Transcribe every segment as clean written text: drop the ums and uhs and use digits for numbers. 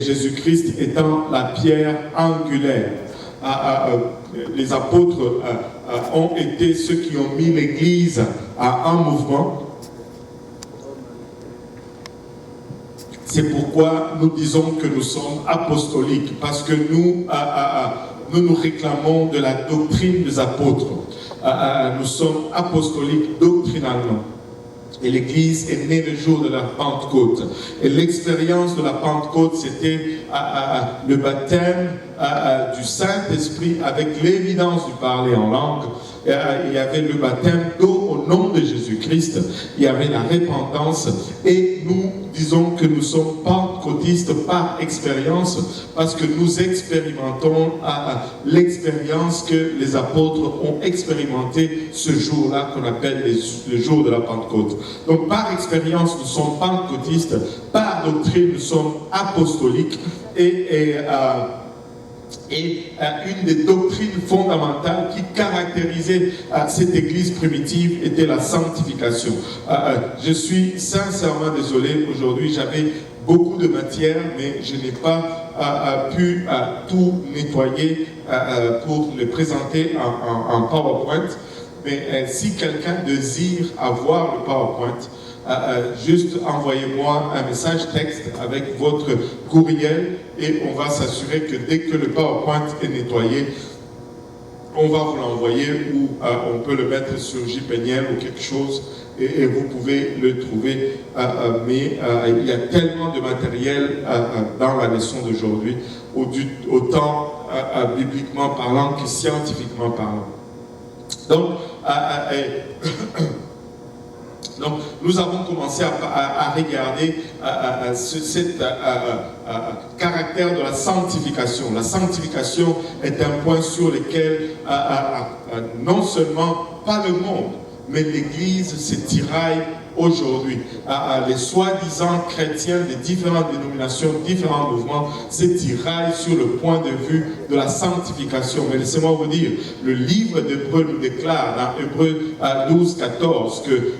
Jésus-Christ étant la pierre angulaire. Les apôtres ont été ceux qui ont mis l'Église en mouvement. C'est pourquoi nous disons que nous sommes apostoliques, parce que nous nous réclamons de la doctrine des apôtres. Nous sommes apostoliques doctrinalement. Et l'Église est née le jour de la Pentecôte. Et l'expérience de la Pentecôte, c'était le baptême du Saint-Esprit avec l'évidence du parler en langue. Il y avait le baptême d'eau au nom de Jésus-Christ. Il y avait la repentance. Et nous disons que nous sommes pentecôtistes par expérience, parce que nous expérimentons l'expérience que les apôtres ont expérimenté ce jour-là qu'on appelle le jour de la Pentecôte. Donc par expérience, nous sommes pentecôtistes, par doctrine, nous sommes apostoliques, et une des doctrines fondamentales qui caractérisait cette église primitive était la sanctification. Je suis sincèrement désolé, aujourd'hui j'avais beaucoup de matière, mais je n'ai pas pu tout nettoyer pour le présenter en PowerPoint. Mais si quelqu'un désire avoir le PowerPoint, juste envoyez-moi un message texte avec votre courriel et on va s'assurer que dès que le PowerPoint est nettoyé, on va vous l'envoyer ou on peut le mettre sur JPNL ou quelque chose et vous pouvez le trouver. Mais il y a tellement de matériel dans la leçon d'aujourd'hui, autant bibliquement parlant que scientifiquement parlant. Donc, nous avons commencé à regarder ce caractère de la sanctification. La sanctification est un point sur lequel non seulement pas le monde, mais l'Église se tiraille aujourd'hui. Les soi-disant chrétiens de différentes dénominations, différents mouvements se tiraillent sur le point de vue de la sanctification. Mais laissez-moi vous dire, le livre d'Hébreux nous déclare dans Hébreux 12, 14 que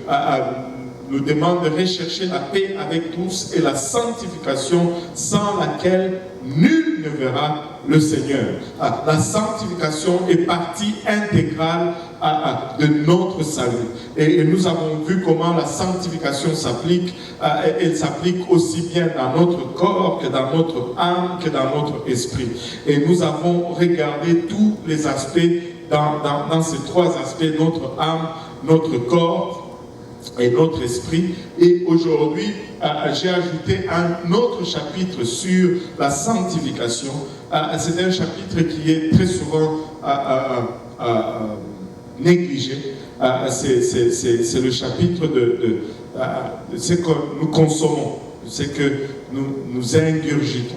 nous demande de rechercher la paix avec tous et la sanctification sans laquelle nul ne verra le Seigneur. La sanctification est partie intégrale de notre salut. Et nous avons vu comment la sanctification s'applique. Elle s'applique aussi bien dans notre corps que dans notre âme, que dans notre esprit. Et nous avons regardé tous les aspects, dans ces trois aspects, notre âme, notre corps et notre esprit. Et aujourd'hui, j'ai ajouté un autre chapitre sur la sanctification. C'est un chapitre qui est très souvent négligé. C'est le chapitre de ce que nous consommons, ce que nous ingurgitons.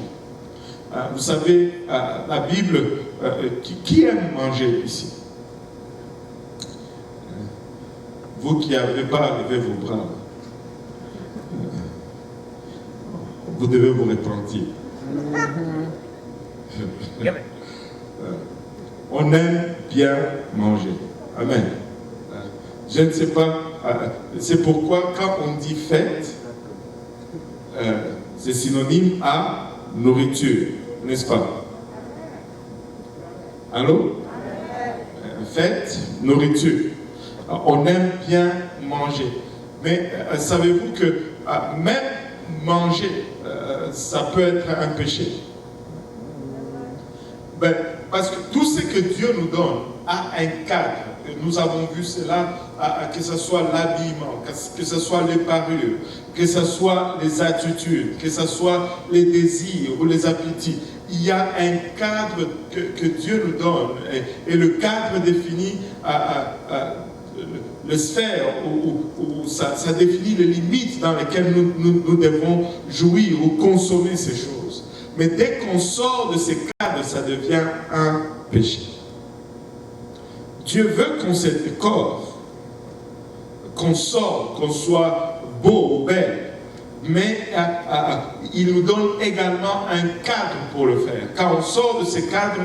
Vous savez, la Bible, qui aime manger ici? Vous qui n'avez pas levé vos bras, vous devez vous repentir. On aime bien manger. Amen. Je ne sais pas, c'est pourquoi quand on dit fête, c'est synonyme à nourriture, n'est-ce pas? Allô? Fête, nourriture. On aime bien manger. Mais savez-vous que même manger, ça peut être un péché? Parce que tout ce que Dieu nous donne a un cadre. Nous avons vu cela, que ce soit l'habillement, que ce soit les parures, que ce soit les attitudes, que ce soit les désirs ou les appétits. Il y a un cadre que Dieu nous donne. Et le cadre définit le sphère où ça définit les limites dans lesquelles nous devons jouir ou consommer ces choses. Mais dès qu'on sort de ces cadres, ça devient un péché. Dieu veut qu'on se décore, qu'on sorte, qu'on soit beau ou belle, mais il nous donne également un cadre pour le faire. Quand on sort de ces cadres,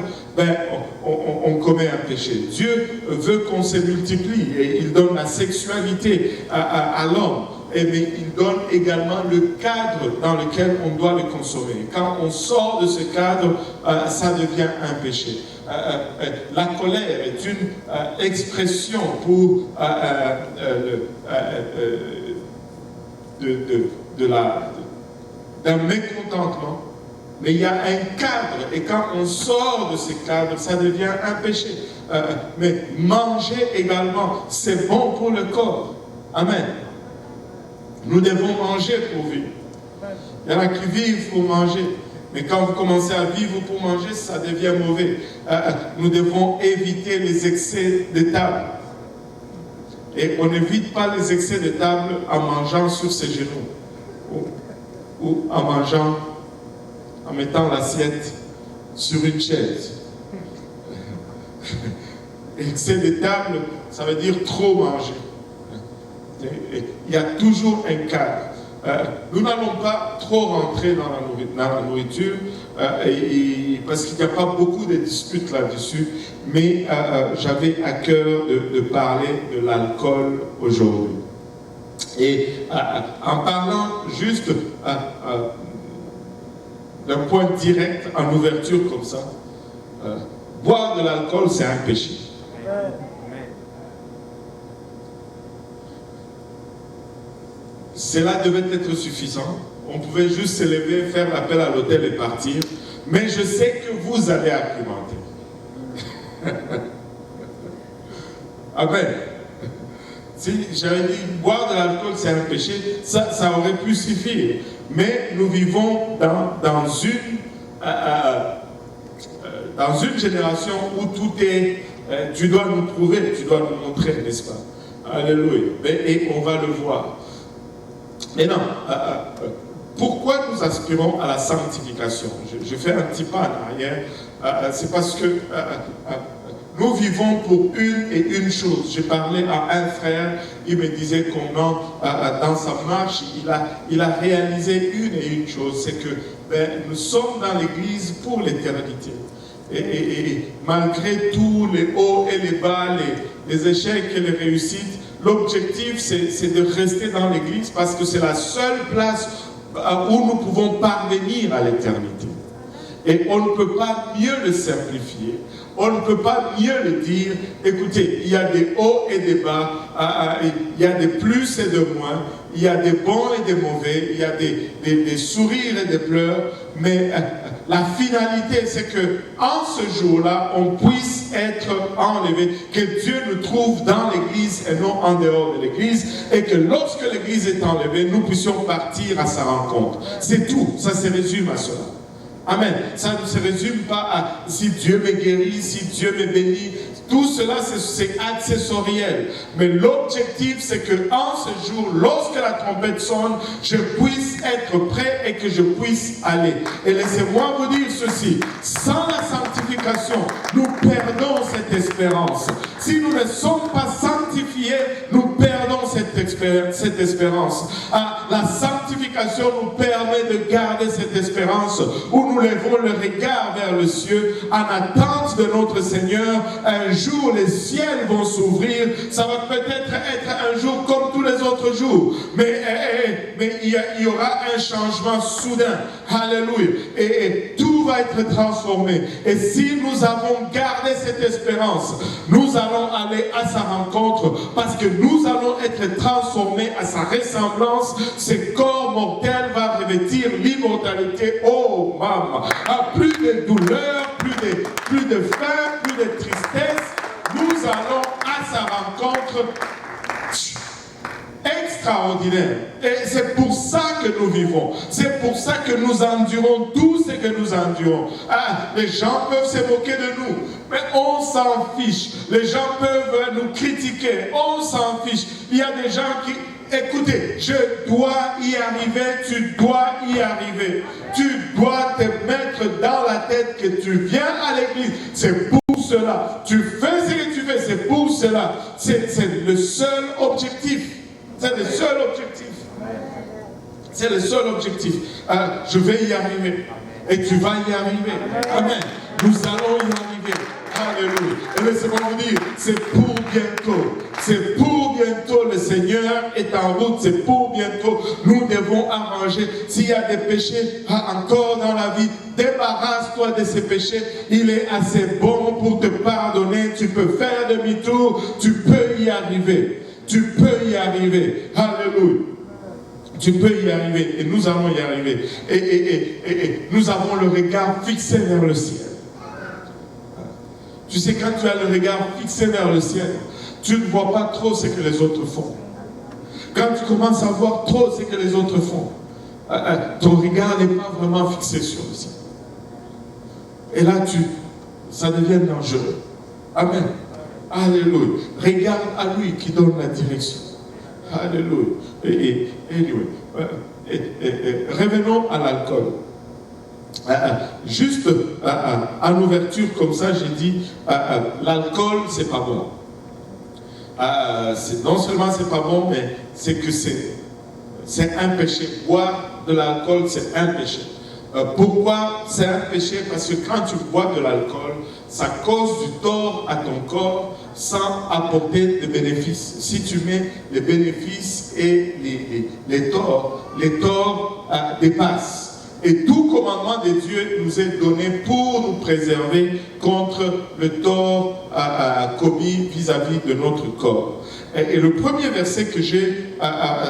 on commet un péché. Dieu veut qu'on se multiplie et il donne la sexualité à l'homme mais il donne également le cadre dans lequel on doit le consommer. Quand on sort de ce cadre, ça devient un péché. La colère est une expression pour d'un mécontentement, mais il y a un cadre, et quand on sort de ce cadre, ça devient un péché. Mais manger également, c'est bon pour le corps. Amen. Nous devons manger pour vivre. Il y en a qui vivent pour manger, mais quand vous commencez à vivre pour manger, ça devient mauvais. Nous devons éviter les excès de table. Et on n'évite pas les excès de table en mangeant sur ses genoux ou en mangeant, en mettant l'assiette sur une chaise. Excès de table, ça veut dire trop manger. Il y a toujours un cadre. Nous n'allons pas trop rentrer dans la nourriture parce qu'il n'y a pas beaucoup de disputes là-dessus, mais j'avais à cœur de parler de l'alcool aujourd'hui. Et en parlant juste d'un point direct en ouverture comme ça, boire de l'alcool, c'est un péché. Cela devait être suffisant. On pouvait juste se lever, faire l'appel à l'hôtel et partir. Mais je sais que vous allez argumenter. Amen. Si j'avais dit boire de l'alcool c'est un péché, ça aurait pu suffire. Mais nous vivons dans une génération où tout est, tu dois nous prouver, tu dois nous montrer, n'est-ce pas? Alléluia. Et on va le voir. Mais non, pourquoi nous aspirons à la sanctification? Je fais un petit pas en arrière. C'est parce que nous vivons pour une chose. J'ai parlé à un frère, il me disait comment dans sa marche, il a réalisé une chose, c'est que nous sommes dans l'église pour l'éternité. Et malgré tous les hauts et les bas, les échecs et les réussites, l'objectif c'est de rester dans l'église parce que c'est la seule place où nous pouvons parvenir à l'éternité. Et on ne peut pas mieux le simplifier, on ne peut pas mieux le dire. Écoutez, il y a des hauts et des bas, il y a des plus et des moins, il y a des bons et des mauvais, il y a des sourires et des pleurs, mais la finalité, c'est que en ce jour-là, on puisse être enlevé, que Dieu nous trouve dans l'église et non en dehors de l'église, et que lorsque l'église est enlevée, nous puissions partir à sa rencontre. C'est tout, ça se résume à cela. Amen. Ça ne se résume pas à si Dieu me guérit, si Dieu me bénit. Tout cela, c'est accessoriel. Mais l'objectif, c'est que en ce jour, lorsque la trompette sonne, je puisse être prêt et que je puisse aller. Et laissez-moi vous dire ceci. Sans la sanctification, nous perdons cette espérance. Si nous ne sommes pas sanctifiés, nous perdons cette espérance. La sanctification nous permet de garder cette espérance où nous levons le regard vers le ciel en attente de notre Seigneur. Un jour, les ciels vont s'ouvrir. Ça va peut-être être un jour comme tous les autres jours. Mais il y aura un changement soudain. Alléluia. Et tout va être transformé. Et si nous avons gardé cette espérance, nous allons aller à sa rencontre parce que nous allons être transformés à sa ressemblance. Ce corps mortel va revêtir l'immortalité. Oh, maman. Plus de douleur, plus de faim, plus de tristesse. Nous allons à sa rencontre extraordinaire. Et c'est pour ça que nous vivons. C'est pour ça que nous endurons tout ce que nous endurons. Les gens peuvent se moquer de nous, mais on s'en fiche. Les gens peuvent nous critiquer, on s'en fiche. Il y a des gens qui... Écoutez, je dois y arriver, tu dois y arriver. Tu dois te mettre dans la tête que tu viens à l'église. C'est pour cela. Tu fais ce que tu fais, c'est pour cela. C'est le seul objectif. C'est le seul objectif. C'est le seul objectif. Je vais y arriver. Et tu vas y arriver. Amen. Nous allons y arriver. Alléluia. Et laissez-moi vous dire, c'est pour bientôt. C'est pour bientôt le Seigneur est en route, c'est pour bientôt. Nous devons arranger. S'il y a des péchés encore dans la vie, débarrasse-toi de ces péchés. Il est assez bon pour te pardonner. Tu peux faire demi-tour, tu peux y arriver. Tu peux y arriver. Alléluia. Tu peux y arriver et nous allons y arriver. Et nous avons le regard fixé vers le ciel. Tu sais, quand tu as le regard fixé vers le ciel, tu ne vois pas trop ce que les autres font. Quand tu commences à voir trop ce que les autres font, ton regard n'est pas vraiment fixé sur le ciel. Et là, ça devient dangereux. Amen. Alléluia. Regarde à lui qui donne la direction. Alléluia. Revenons à l'alcool. Juste en ouverture comme ça, j'ai dit l'alcool, c'est pas bon. Non seulement c'est pas bon, mais c'est que c'est un péché. Boire de l'alcool, c'est un péché. Pourquoi c'est un péché? Parce que quand tu bois de l'alcool, ça cause du tort à ton corps sans apporter de bénéfices. Si tu mets les bénéfices et les torts dépassent. Et tout commandement de Dieu nous est donné pour nous préserver contre le tort commis vis-à-vis de notre corps. Et le premier verset que j'ai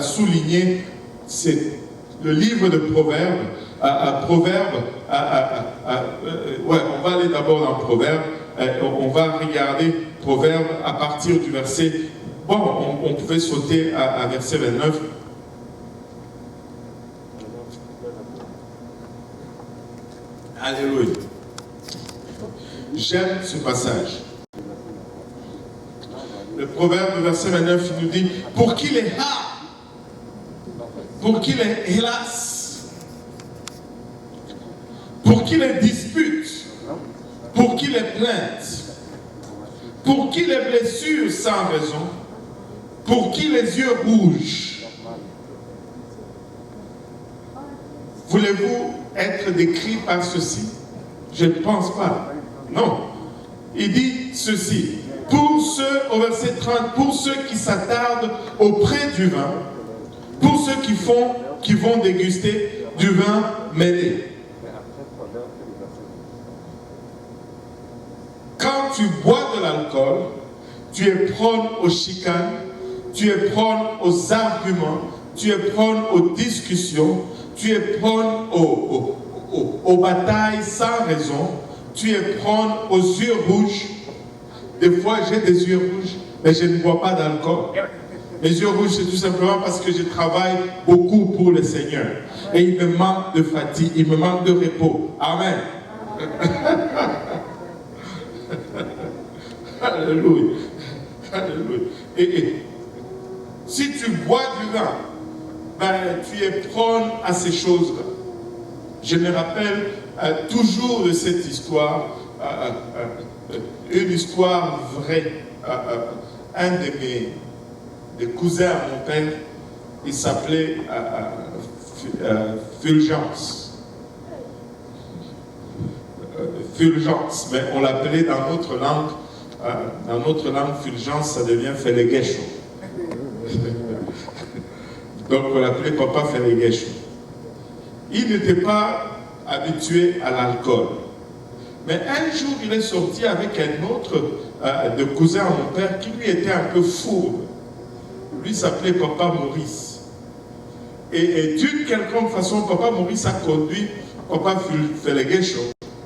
souligné, c'est le livre de Proverbes. On va aller d'abord dans Proverbes. On va regarder Proverbes à partir du verset. Bon, on pouvait sauter à verset 29. Alléluia. J'aime ce passage. Le Proverbe, verset 29, il nous dit, pour qui les pour qui les hélas, pour qui les disputes, pour qui les plaintes, pour qui les blessures sans raison, pour qui les yeux rouges. Voulez-vous être décrit par ceci? Je ne pense pas. Non. Il dit ceci. Pour ceux, au verset 30, pour ceux qui s'attardent auprès du vin, pour ceux qui vont déguster du vin mêlé. Quand tu bois de l'alcool, tu es prône aux chicanes, tu es prône aux arguments, tu es prône aux discussions, tu es prône aux batailles sans raison, tu es prône aux yeux rouges. Des fois, j'ai des yeux rouges, mais je ne bois pas d'alcool. Mes yeux rouges, c'est tout simplement parce que je travaille beaucoup pour le Seigneur. Et il me manque de fatigue, il me manque de repos. Amen. Alléluia. Alléluia. Et si tu bois du vin, tu es prône à ces choses-là. Je me rappelle toujours de cette histoire, une histoire vraie. Un de mes cousins à mon père, il s'appelait Fulgence. Fulgence, mais on l'appelait dans notre langue, Fulgence, ça devient Féléguécho. Donc on l'appelait Papa Féléguécho. Il n'était pas habitué à l'alcool. Mais un jour, il est sorti avec un autre de cousin à mon père qui lui était un peu fourbe. Lui s'appelait Papa Maurice. Et d'une quelconque façon, Papa Maurice a conduit Papa Féléguécho,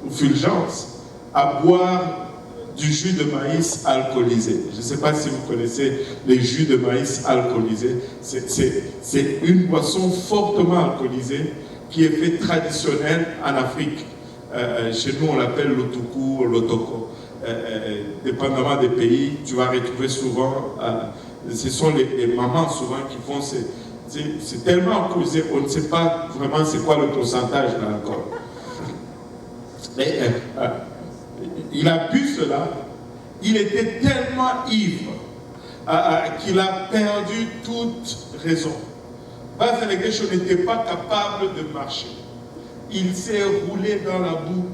ou Fulgence, à boire du jus de maïs alcoolisé. Je ne sais pas si vous connaissez les jus de maïs alcoolisés. C'est une boisson fortement alcoolisée qui est faite traditionnelle en Afrique. Chez nous, on l'appelle l'otuku ou l'otoko. Dépendamment des pays, tu vas retrouver souvent, ce sont les mamans souvent qui font c'est tellement alcoolisé, on ne sait pas vraiment c'est quoi le pourcentage de l'alcool. Mais il a bu cela, il était tellement ivre qu'il a perdu toute raison. Papa Féléguécho n'était pas capable de marcher. Il s'est roulé dans la boue,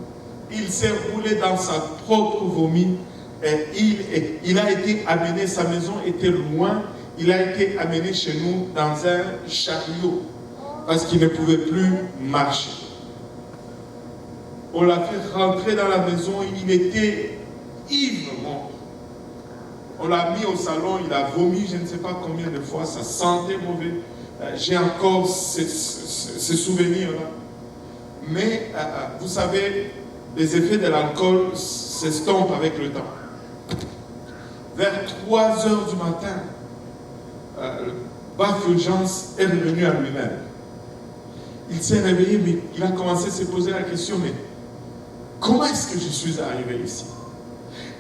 il s'est roulé dans sa propre vomi, et il a été amené, sa maison était loin, il a été amené chez nous dans un chariot parce qu'il ne pouvait plus marcher. On l'a fait rentrer dans la maison, il était ivre. On l'a mis au salon, il a vomi je ne sais pas combien de fois, ça sentait mauvais. J'ai encore ces souvenirs-là. Mais vous savez, les effets de l'alcool s'estompent avec le temps. Vers 3 heures du matin, Bas Fulgence est revenu à lui-même. Il s'est réveillé, mais il a commencé à se poser la question, mais comment est-ce que je suis arrivé ici?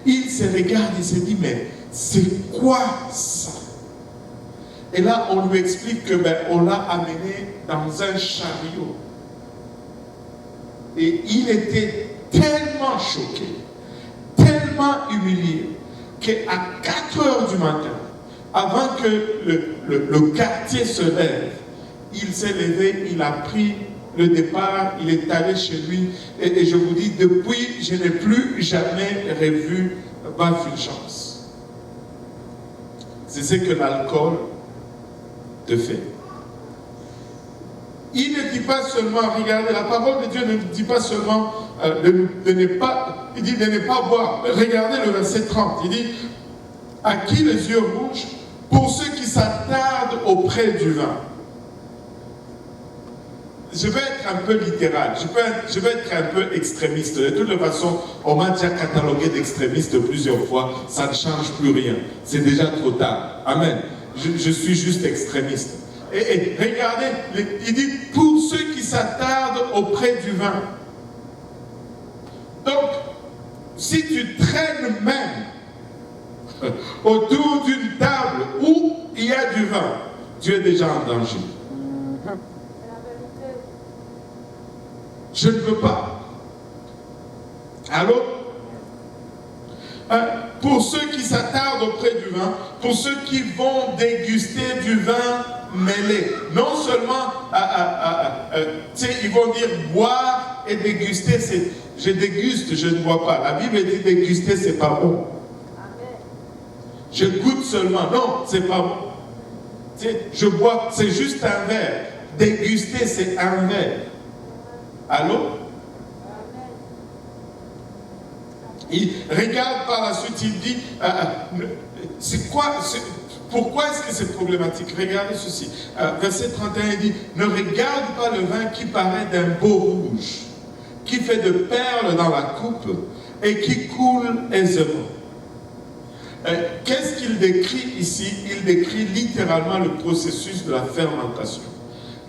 Il se regarde et se dit, mais c'est quoi ça? Et là, on lui explique que on l'a amené dans un chariot. Et il était tellement choqué, tellement humilié, qu'à 4 heures du matin, avant que le quartier se lève, il s'est levé, il a pris le départ, il est allé chez lui. Et je vous dis, depuis, je n'ai plus jamais revu Bas Fulgence. C'est ce que l'alcool te fait. Il ne dit pas seulement, regardez, la parole de Dieu ne dit pas seulement de ne pas, il dit de ne pas boire. Regardez le verset 30, il dit, à qui les yeux rouges, pour ceux qui s'attardent auprès du vin. Je vais être un peu littéral, je vais être un peu extrémiste. De toute façon, on m'a déjà catalogué d'extrémiste plusieurs fois, ça ne change plus rien. C'est déjà trop tard. Amen. Je suis juste extrémiste. Et regardez, il dit pour ceux qui s'attardent auprès du vin. Donc, si tu traînes même autour d'une table où il y a du vin, tu es déjà en danger. Je ne veux pas. Allô? Pour ceux qui s'attardent auprès du vin, pour ceux qui vont déguster du vin mêlé, non seulement, ils vont dire boire et déguster, c'est je déguste, je ne bois pas. La Bible dit déguster, c'est pas bon. Je goûte seulement, non, c'est pas bon. Je bois, c'est juste un verre. Déguster, c'est un verre. Allô? Il regarde par la suite, il dit, pourquoi est-ce que c'est problématique? Regardez ceci. Verset 31, il dit, ne regarde pas le vin qui paraît d'un beau rouge, qui fait de perles dans la coupe et qui coule aisément. Qu'est-ce qu'il décrit ici? Il décrit littéralement le processus de la fermentation.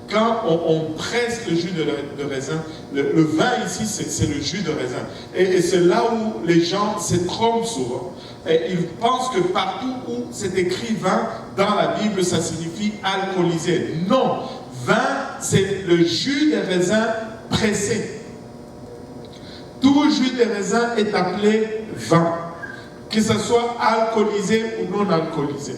Quand on presse le jus de raisin, le vin ici, c'est le jus de raisin. Et c'est là où les gens se trompent souvent. Et ils pensent que partout où c'est écrit vin, dans la Bible, ça signifie alcoolisé. Non, vin, c'est le jus de raisin pressé. Tout jus de raisin est appelé vin, que ce soit alcoolisé ou non alcoolisé.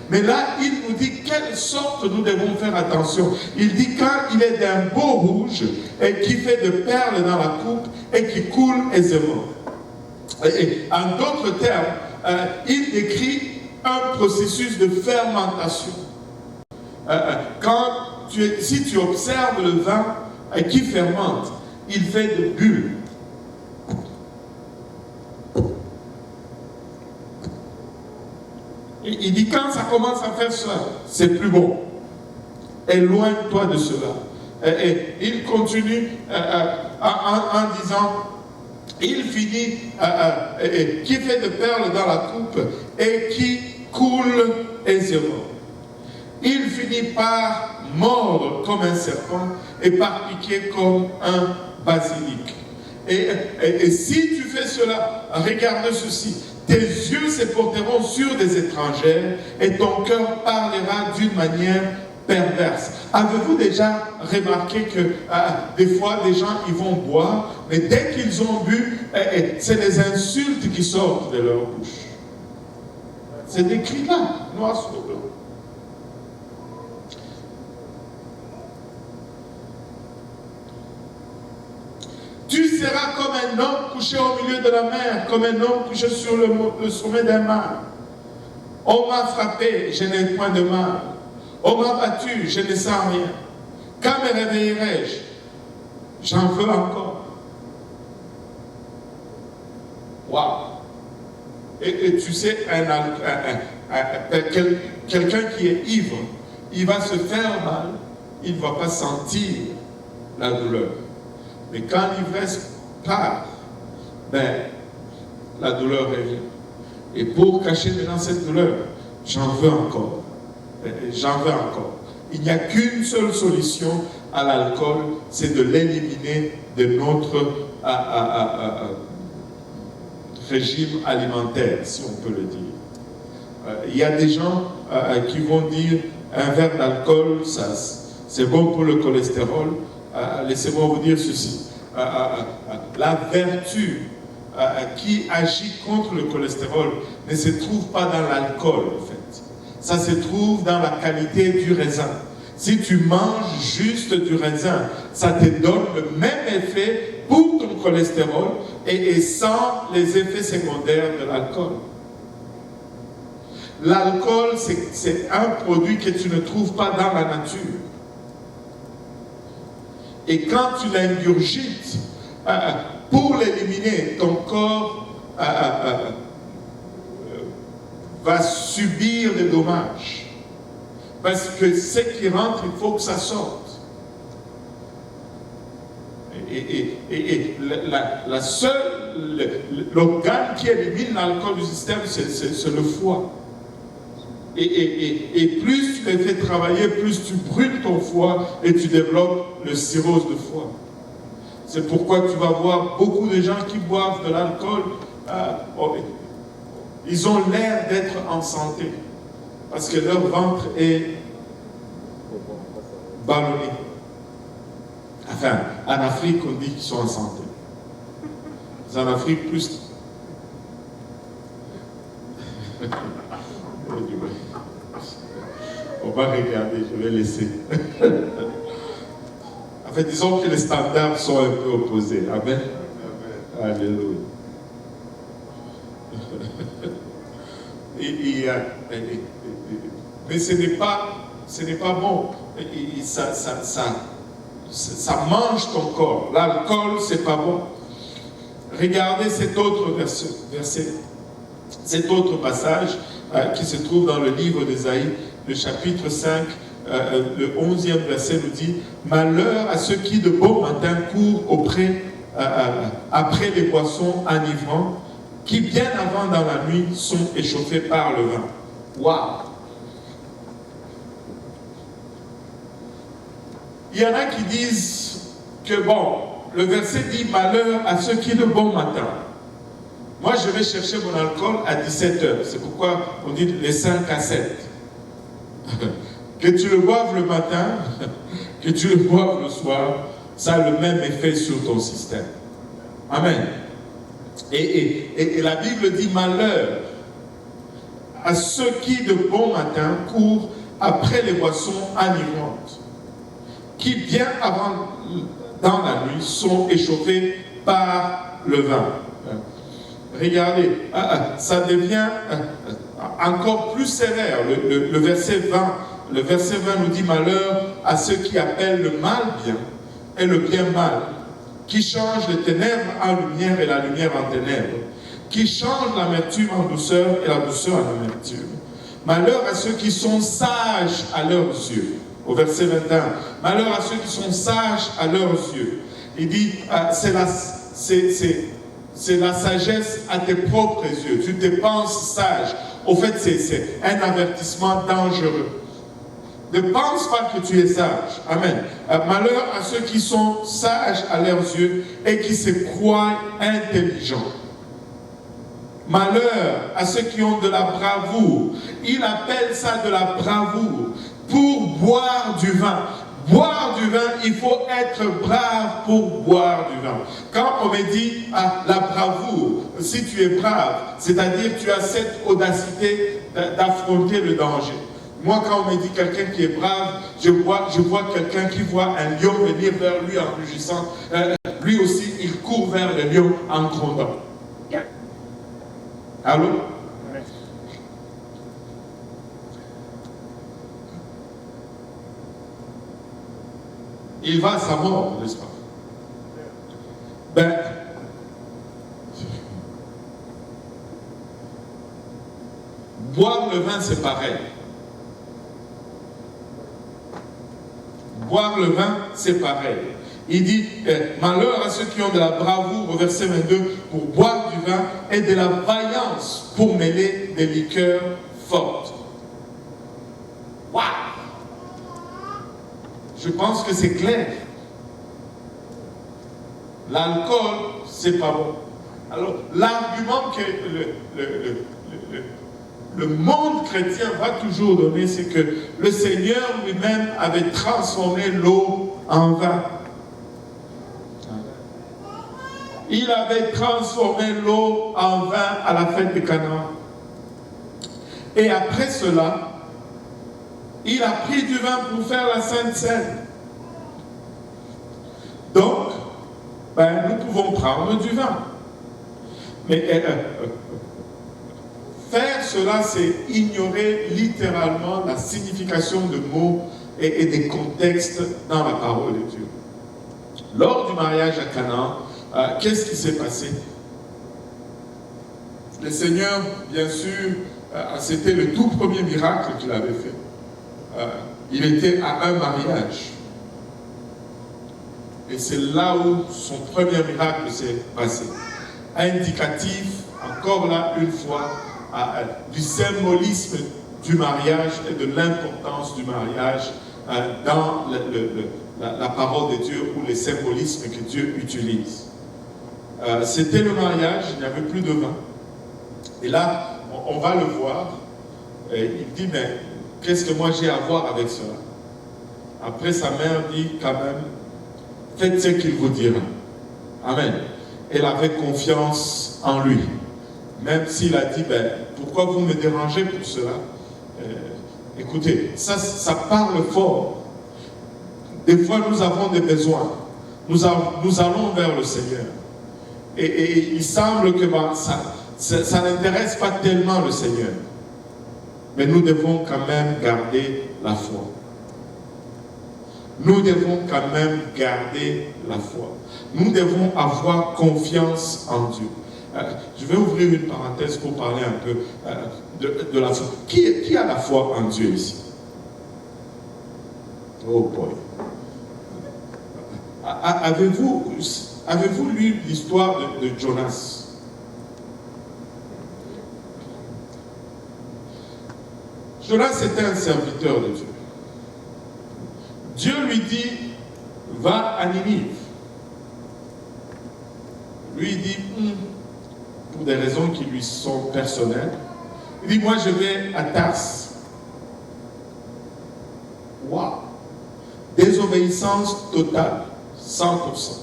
Mais là, il nous dit quelle sorte nous devons faire attention. Il dit quand il est d'un beau rouge et qui fait de perles dans la coupe et qui coule aisément. Et en d'autres termes, il décrit un processus de fermentation. Si tu observes le vin qui fermente, il fait de bulles. Il dit quand ça commence à faire ça, c'est plus bon. Éloigne-toi de cela. Et il continue en disant, il finit qui fait de perles dans la coupe et qui coule aisément. Il finit par mordre comme un serpent et par piquer comme un basilic. Et si tu fais cela, regarde ceci. Tes yeux se porteront sur des étrangères et ton cœur parlera d'une manière perverse. Avez-vous déjà remarqué que des fois, des gens, ils vont boire, mais dès qu'ils ont bu, c'est les insultes qui sortent de leur bouche. C'est écrit là, noir sur blanc. Tu seras comme un homme couché au milieu de la mer, comme un homme couché sur le sommet d'un mât. On m'a frappé, je n'ai point de mal. On m'a battu, je ne sens rien. Quand me réveillerai-je? J'en veux encore. Waouh! Et tu sais, quelqu'un qui est ivre, il va se faire mal, il ne va pas sentir la douleur. Mais quand l'ivresse part, ben, la douleur revient. Et pour cacher maintenant cette douleur, j'en veux encore. J'en veux encore. Il n'y a qu'une seule solution à l'alcool, c'est de l'éliminer de notre régime alimentaire, si on peut le dire. Il y a des gens qui vont dire un verre d'alcool, c'est bon pour le cholestérol. Laissez-moi vous dire ceci. La vertu qui agit contre le cholestérol ne se trouve pas dans l'alcool, en fait. Ça se trouve dans la qualité du raisin. Si tu manges juste du raisin, ça te donne le même effet pour ton cholestérol et sans les effets secondaires de l'alcool. L'alcool, c'est un produit que tu ne trouves pas dans la nature. Et quand tu l'ingurgites, pour l'éliminer, ton corps va subir des dommages. Parce que ce qui rentre, il faut que ça sorte. Et la seule, l'organe qui élimine l'alcool du système, c'est le foie. Et plus tu les fais travailler, plus tu brûles ton foie et tu développes le cirrhose de foie. C'est pourquoi tu vas voir beaucoup de gens qui boivent de l'alcool, ils ont l'air d'être en santé, parce que leur ventre est ballonné. Enfin, en Afrique, on dit qu'ils sont en santé. En Afrique, plus... On va regarder, je vais laisser. En fait, disons que les standards sont un peu opposés. Amen. Alléluia. Mais ce n'est pas bon. Ça mange ton corps. L'alcool, c'est pas bon. Regardez cet autre verset, cet autre passage qui se trouve dans le livre d'Ésaïe, le chapitre 5, le 11e verset nous dit « Malheur à ceux qui de bon matin courent après les boissons enivrants, qui bien avant dans la nuit sont échauffés par le vin. » Waouh! Il y en a qui disent que bon, le verset dit « Malheur à ceux qui de bon matin ». Moi, je vais chercher mon alcool à 17h. C'est pourquoi on dit les 5 à 7. Que tu le boives le matin, que tu le boives le soir, ça a le même effet sur ton système. Amen. Et la Bible dit malheur à ceux qui de bon matin courent après les boissons enivrantes, qui bien avant dans la nuit sont échauffés par le vin. Regardez, ça devient encore plus sévère. Le verset 20, le verset 20 nous dit malheur à ceux qui appellent le mal bien et le bien mal, qui changent les ténèbres en lumière et la lumière en ténèbres, qui changent l'amertume en douceur et la douceur en amertume. Malheur à ceux qui sont sages à leurs yeux. Au verset 21, malheur à ceux qui sont sages à leurs yeux. Il dit, c'est la sagesse à tes propres yeux. Tu te penses sage. Au fait, c'est un avertissement dangereux. Ne pense pas que tu es sage. Amen. Malheur à ceux qui sont sages à leurs yeux et qui se croient intelligents. Malheur à ceux qui ont de la bravoure. Il appelle ça de la bravoure. Pour boire du vin. Boire du vin, il faut être brave pour boire du vin. Quand on me dit la bravoure, si tu es brave, c'est-à-dire tu as cette audacité d'affronter le danger. Moi, quand on me dit quelqu'un qui est brave, je vois quelqu'un qui voit un lion venir vers lui en rugissant. Lui aussi, il court vers le lion en grondant. Allô? il va à sa mort, n'est-ce pas? Ben, boire le vin, c'est pareil. Boire le vin, c'est pareil. Il dit, malheur à ceux qui ont de la bravoure, au verset 22, pour boire du vin et de la vaillance pour mêler des liqueurs fortes. Waouh! Je pense que c'est clair. L'alcool, c'est pas bon. Alors, l'argument que le monde chrétien va toujours donner, c'est que le Seigneur lui-même avait transformé l'eau en vin. Il avait transformé l'eau en vin à la fête de Canaan. Et après cela, il a pris du vin pour faire la Sainte Seine. Donc, nous pouvons prendre du vin. Mais faire cela, c'est ignorer littéralement la signification de mots et des contextes dans la parole de Dieu. Lors du mariage à Canaan, qu'est-ce qui s'est passé? Le Seigneur, bien sûr, c'était le tout premier miracle qu'il avait fait. Il était à un mariage. Et c'est là où son premier miracle s'est passé. Indicatif, encore là, une fois, du symbolisme du mariage et de l'importance du mariage dans la parole de Dieu ou les symbolismes que Dieu utilise. C'était le mariage, il n'y avait plus de vin. Et là, on va le voir. Et il dit, mais qu'est-ce que moi j'ai à voir avec cela? Après, sa mère dit quand même, faites ce qu'il vous dira. Amen. Elle avait confiance en lui. Même s'il a dit, pourquoi vous me dérangez pour cela? Écoutez, ça parle fort. Des fois, nous avons des besoins. Nous allons vers le Seigneur. Et il semble que ça n'intéresse pas tellement le Seigneur. Mais nous devons quand même garder la foi. Nous devons quand même garder la foi. Nous devons avoir confiance en Dieu. Je vais ouvrir une parenthèse pour parler un peu de la foi. Qui a la foi en Dieu ici? Oh boy. Avez-vous lu l'histoire de Jonas? Jonas était un serviteur de Dieu. Dieu lui dit, va à Ninive. Lui il dit, pour des raisons qui lui sont personnelles, il dit, moi je vais à Tarse. Waouh! Désobéissance totale, 100%.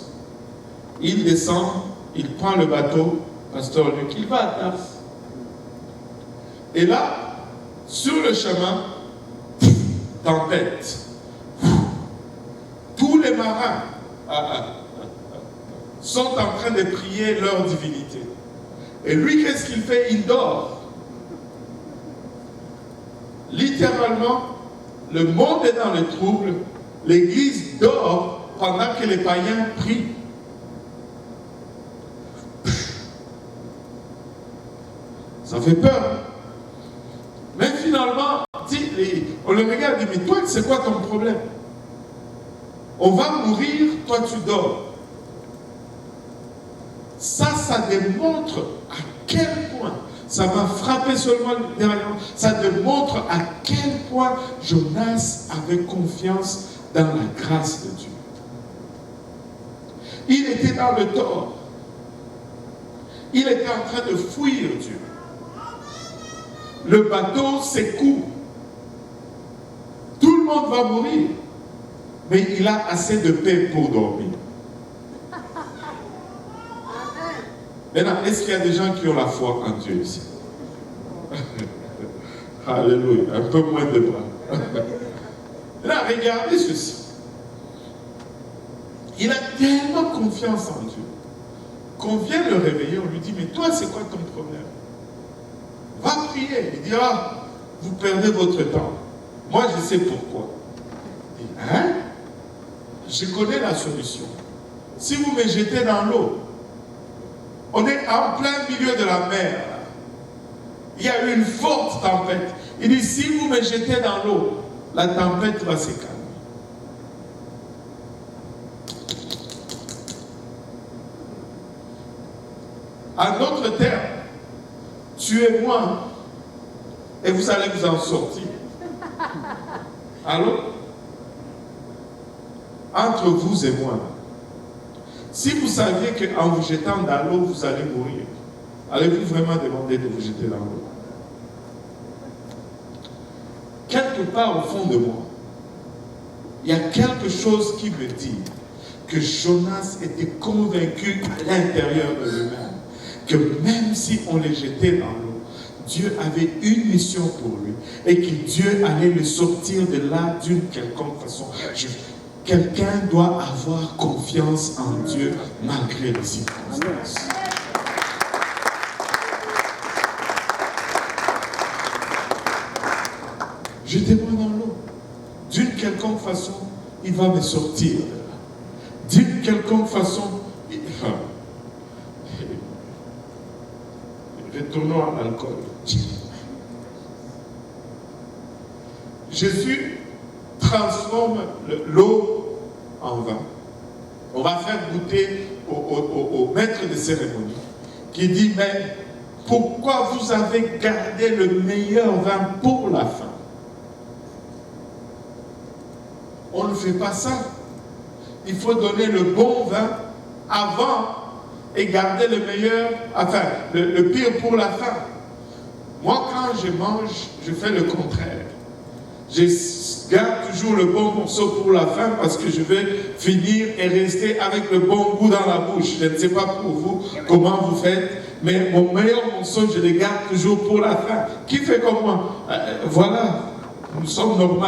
Il descend, il prend le bateau, pasteur Luc, il va à Tarse. Et là, sur le chemin, tempête. Tous les marins sont en train de prier leur divinité. Et lui, qu'est-ce qu'il fait? Il dort. Littéralement, le monde est dans le trouble. L'église dort pendant que les païens prient. Ça fait peur. Mais finalement, on le regarde et dit, mais toi, c'est quoi ton problème? On va mourir, toi tu dors. Ça démontre à quel point, ça m'a frappé seulement derrière, ça démontre à quel point Jonas avait confiance dans la grâce de Dieu. Il était dans le tort. Il était en train de fuir Dieu. Le bateau s'écoule. Tout le monde va mourir. Mais il a assez de paix pour dormir. Maintenant, est-ce qu'il y a des gens qui ont la foi en Dieu ici? Alléluia. Un peu moins de bras. Là, regardez ceci. Il a tellement confiance en Dieu qu'on vient le réveiller, on lui dit, mais toi, c'est quoi ton problème? Va prier. Il dit, vous perdez votre temps. Moi, je sais pourquoi. Il dit, hein? je connais la solution. Si vous me jetez dans l'eau, on est en plein milieu de la mer. Il y a une forte tempête. Il dit, si vous me jetez dans l'eau, la tempête va se calmer. En d'autres termes, tuez-moi et vous allez vous en sortir. Allô? Entre vous et moi, si vous saviez qu'en vous jetant dans l'eau, vous allez mourir, allez-vous vraiment demander de vous jeter dans l'eau? Quelque part au fond de moi, il y a quelque chose qui me dit que Jonas était convaincu à l'intérieur de lui-même que même si on les jetait dans l'eau, Dieu avait une mission pour lui et que Dieu allait le sortir de là d'une quelconque façon. Quelqu'un doit avoir confiance en Dieu malgré les circonstances. Jetez-moi dans l'eau. D'une quelconque façon, il va me sortir de là. D'une quelconque façon, retournons à l'alcool. Jésus transforme l'eau en vin. On va faire goûter au maître de cérémonie qui dit, mais pourquoi vous avez gardé le meilleur vin pour la fin? On ne fait pas ça. Il faut donner le bon vin avant et garder le meilleur, enfin, le pire pour la fin. Moi, quand je mange, je fais le contraire. Je garde toujours le bon morceau pour la fin parce que je vais finir et rester avec le bon goût dans la bouche. Je ne sais pas pour vous comment vous faites, mais mon meilleur morceau, je le garde toujours pour la fin. Qui fait comme moi? Voilà, nous sommes normaux.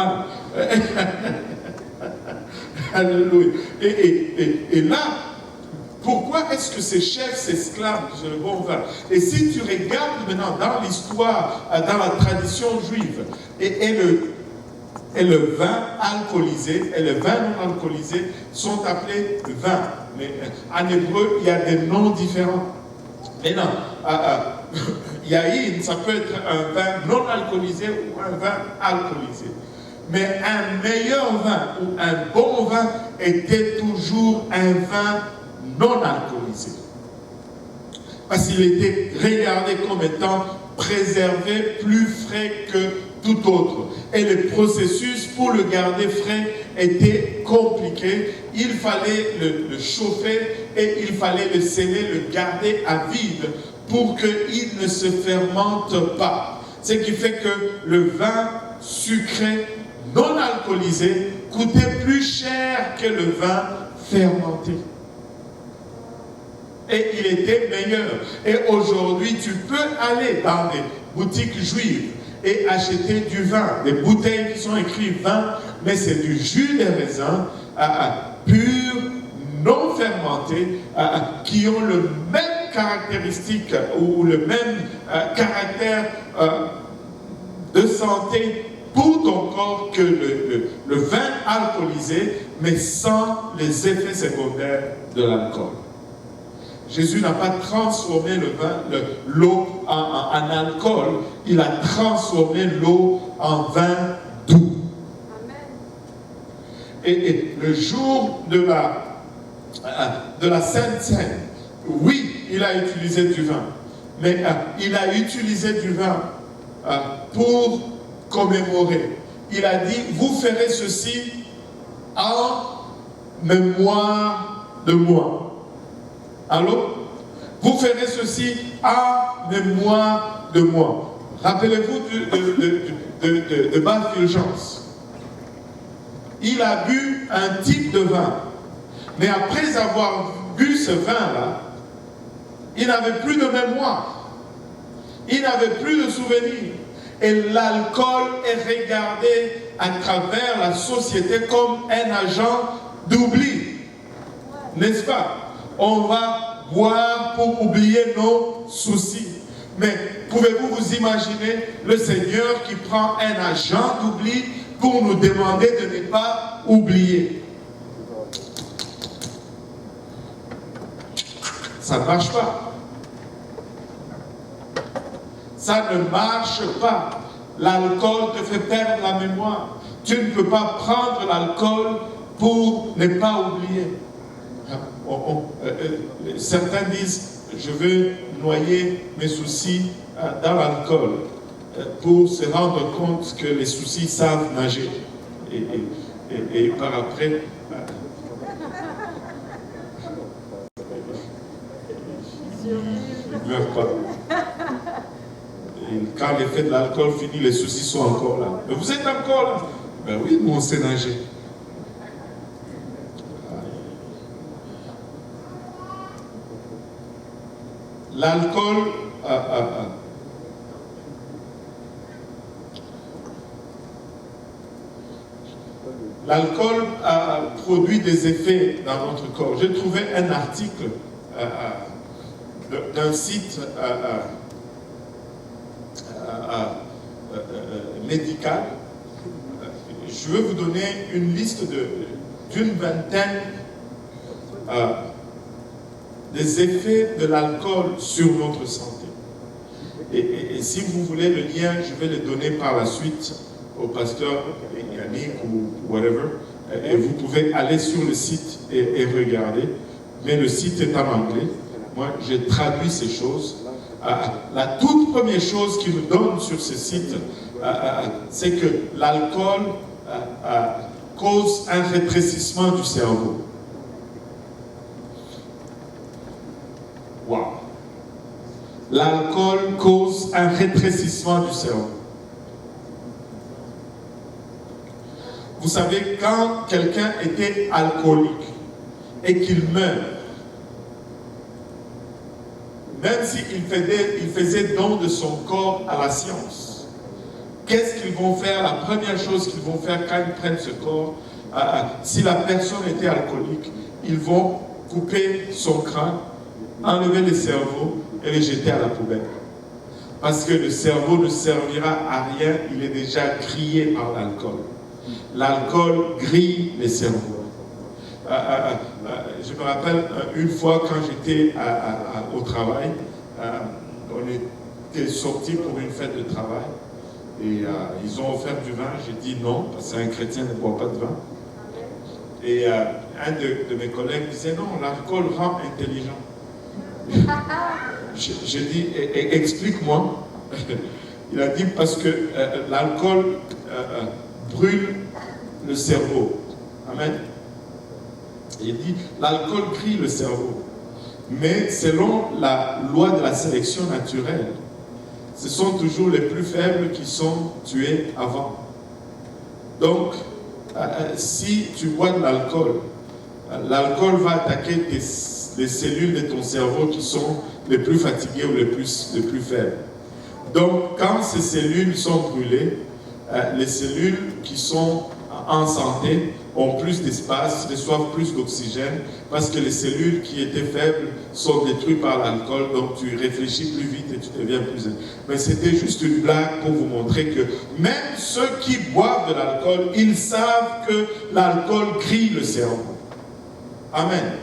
Alléluia. Et là, pourquoi est-ce que ces chefs s'esclavent sur le bon vin? Et si tu regardes maintenant dans l'histoire, dans la tradition juive, et le vin alcoolisé et le vin non alcoolisé sont appelés vin. Mais en hébreu, il y a des noms différents. Maintenant, yaïn, ça peut être un vin non alcoolisé ou un vin alcoolisé. Mais un meilleur vin ou un bon vin était toujours un vin non alcoolisé. Parce qu'il était regardé comme étant préservé, plus frais que tout autre. Et le processus pour le garder frais était compliqué. Il fallait le chauffer et il fallait le sceller, le garder à vide pour qu'il ne se fermente pas. Ce qui fait que le vin sucré non alcoolisé coûtait plus cher que le vin fermenté. Et il était meilleur. Et aujourd'hui, tu peux aller dans des boutiques juives et acheter du vin, des bouteilles qui sont écrites vin, mais c'est du jus de raisin pur, non fermenté, qui ont le même caractéristique ou le même caractère de santé pour ton corps que le vin alcoolisé, mais sans les effets secondaires de l'alcool. Jésus n'a pas transformé l'eau en alcool, il a transformé l'eau en vin doux. Amen. Et le jour de la Sainte Seine, oui, il a utilisé du vin, mais il a utilisé du vin pour commémorer. Il a dit, vous ferez ceci en mémoire de moi. Allô? Vous ferez ceci en mémoire de moi. Rappelez-vous de Bar Fulgence. Il a bu un type de vin. Mais après avoir bu ce vin-là, il n'avait plus de mémoire. Il n'avait plus de souvenirs. Et l'alcool est regardé à travers la société comme un agent d'oubli. N'est-ce pas? On va boire pour oublier nos soucis. Mais pouvez-vous vous imaginer le Seigneur qui prend un agent d'oubli pour nous demander de ne pas oublier? Ça ne marche pas. Ça ne marche pas. L'alcool te fait perdre la mémoire. Tu ne peux pas prendre l'alcool pour ne pas oublier. Certains disent, je veux noyer mes soucis dans l'alcool pour se rendre compte que les soucis savent nager. Et par après, ils ne meurent pas. Et quand l'effet de l'alcool finit, les soucis sont encore là. Mais vous êtes encore là. Ben oui, nous on sait nager. L'alcool l'alcool produit des effets dans notre corps. J'ai trouvé un article d'un site médical. Je vais vous donner une liste d'une vingtaine des effets de l'alcool sur notre santé. Et si vous voulez le lien, je vais le donner par la suite au pasteur Yannick ou whatever. Et vous pouvez aller sur le site et regarder. Mais le site est en anglais. Moi, j'ai traduit ces choses. La toute première chose qu'il nous donne sur ce site, c'est que l'alcool cause un rétrécissement du cerveau. Wow. L'alcool cause un rétrécissement du cerveau. Vous savez, quand quelqu'un était alcoolique et qu'il meurt, même s'il faisait don de son corps à la science, qu'est-ce qu'ils vont faire? La première chose qu'ils vont faire quand ils prennent ce corps, si la personne était alcoolique, ils vont couper son crâne, enlever le cerveau et le jeter à la poubelle. Parce que le cerveau ne servira à rien, il est déjà grillé par l'alcool. L'alcool grille les cerveaux. Je me rappelle une fois quand j'étais au travail, on était sortis pour une fête de travail et ils ont offert du vin. J'ai dit non, parce qu'un chrétien ne boit pas de vin. Et un de mes collègues disait non, l'alcool rend intelligent. J'ai dit explique-moi. Il a dit parce que l'alcool brûle le cerveau. Amen. Il dit l'alcool grille le cerveau. Mais selon la loi de la sélection naturelle, ce sont toujours les plus faibles qui sont tués avant. Donc, si tu bois de l'alcool, l'alcool va attaquer les cellules de ton cerveau qui sont les plus fatiguées ou les plus faibles. Donc, quand ces cellules sont brûlées, les cellules qui sont en santé ont plus d'espace, reçoivent plus d'oxygène, parce que les cellules qui étaient faibles sont détruites par l'alcool, donc tu réfléchis plus vite et tu deviens plus... Mais c'était juste une blague pour vous montrer que même ceux qui boivent de l'alcool, ils savent que l'alcool grille le cerveau. Amen.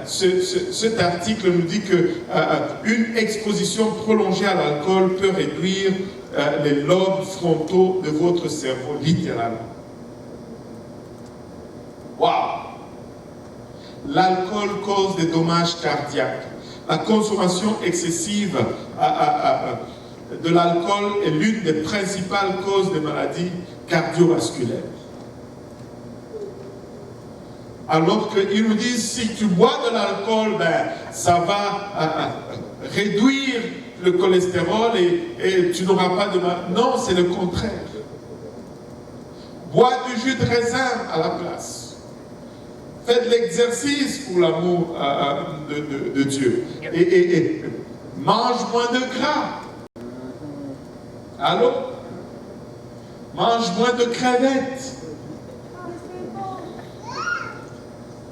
Cet article nous dit qu'une exposition prolongée à l'alcool peut réduire les lobes frontaux de votre cerveau, littéralement. Waouh! L'alcool cause des dommages cardiaques. La consommation excessive de l'alcool est l'une des principales causes de maladies cardiovasculaires. Alors qu'ils nous disent, si tu bois de l'alcool, ben, ça va réduire le cholestérol et tu n'auras pas de mal. Non, c'est le contraire. Bois du jus de raisin à la place. Fais de l'exercice pour l'amour de Dieu. Et mange moins de gras. Allô? Mange moins de crevettes.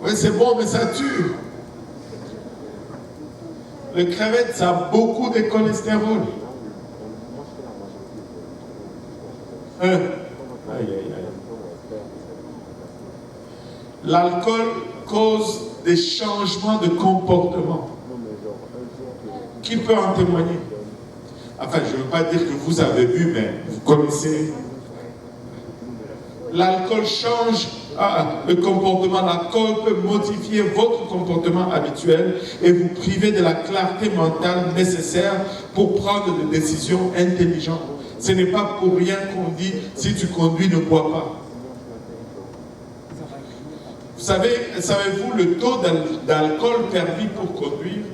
Oui, c'est bon, mais ça tue. Le crevette, ça a beaucoup de cholestérol. Aïe, aïe, aïe. L'alcool cause des changements de comportement. Qui peut en témoigner? Enfin, je ne veux pas dire que vous avez bu, mais vous connaissez. L'alcool change le comportement. L'alcool peut modifier votre comportement habituel et vous priver de la clarté mentale nécessaire pour prendre des décisions intelligentes. Ce n'est pas pour rien qu'on dit, si tu conduis, ne bois pas. Savez-vous le taux d'alcool permis pour conduire?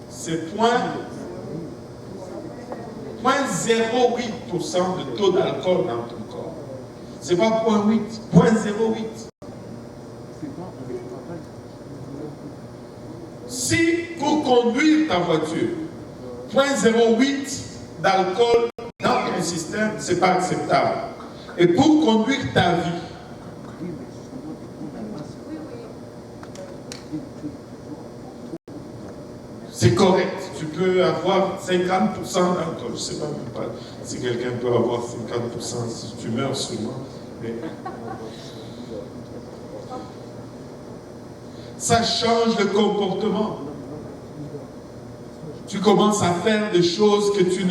C'est 0,08% de taux d'alcool dans ton corps. C'est pas 0,8, 0,08. Si pour conduire ta voiture, 0,08 d'alcool dans ton système, c'est pas acceptable. Et pour conduire ta vie, c'est correct. Tu peux avoir 50% d'alcool. Je ne sais pas même pas si quelqu'un peut avoir 50%, si tu meurs sûrement. Mais ça change le comportement. Tu commences à faire des choses que tu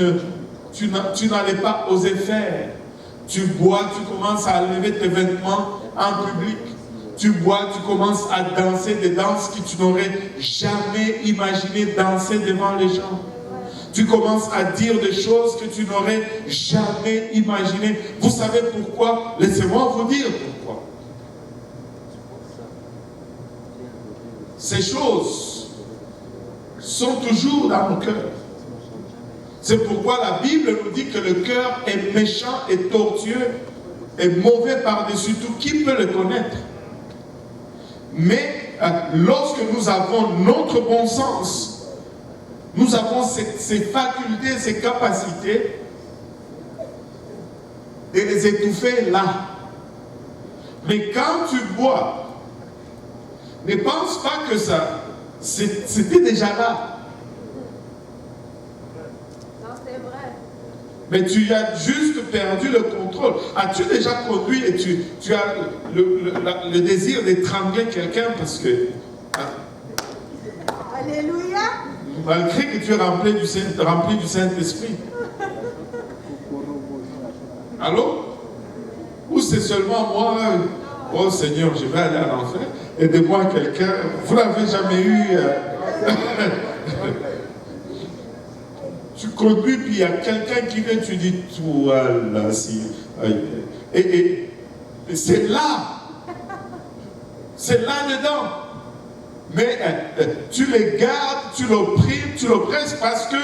n'allais pas oser faire. Tu bois, tu commences à lever tes vêtements en public. Tu bois, tu commences à danser des danses que tu n'aurais jamais imaginé danser devant les gens. Tu commences à dire des choses que tu n'aurais jamais imaginé. Vous savez pourquoi? Laissez-moi vous dire pourquoi. Ces choses sont toujours dans nos cœurs. C'est pourquoi la Bible nous dit que le cœur est méchant et tortueux et mauvais par-dessus tout. Qui peut le connaître? Mais lorsque nous avons notre bon sens, nous avons ces facultés, ces capacités de les étouffer là. Mais quand tu bois, ne pense pas que ça, c'était déjà là. Non, c'est vrai. Mais tu as juste perdu le contrôle. As-tu déjà conduit et tu as le désir d'étrangler quelqu'un parce que... Alléluia. Malgré que tu es rempli du Saint-Esprit. Allô? Ou c'est seulement moi, oh Seigneur, je vais aller à l'enfer, aidez-moi quelqu'un. Vous n'avez jamais eu... Tu conduis, puis il y a quelqu'un qui vient, tu dis, voilà, si. Et c'est là. C'est là-dedans. Mais tu les gardes, tu l'opprimes, tu l'oppresses parce que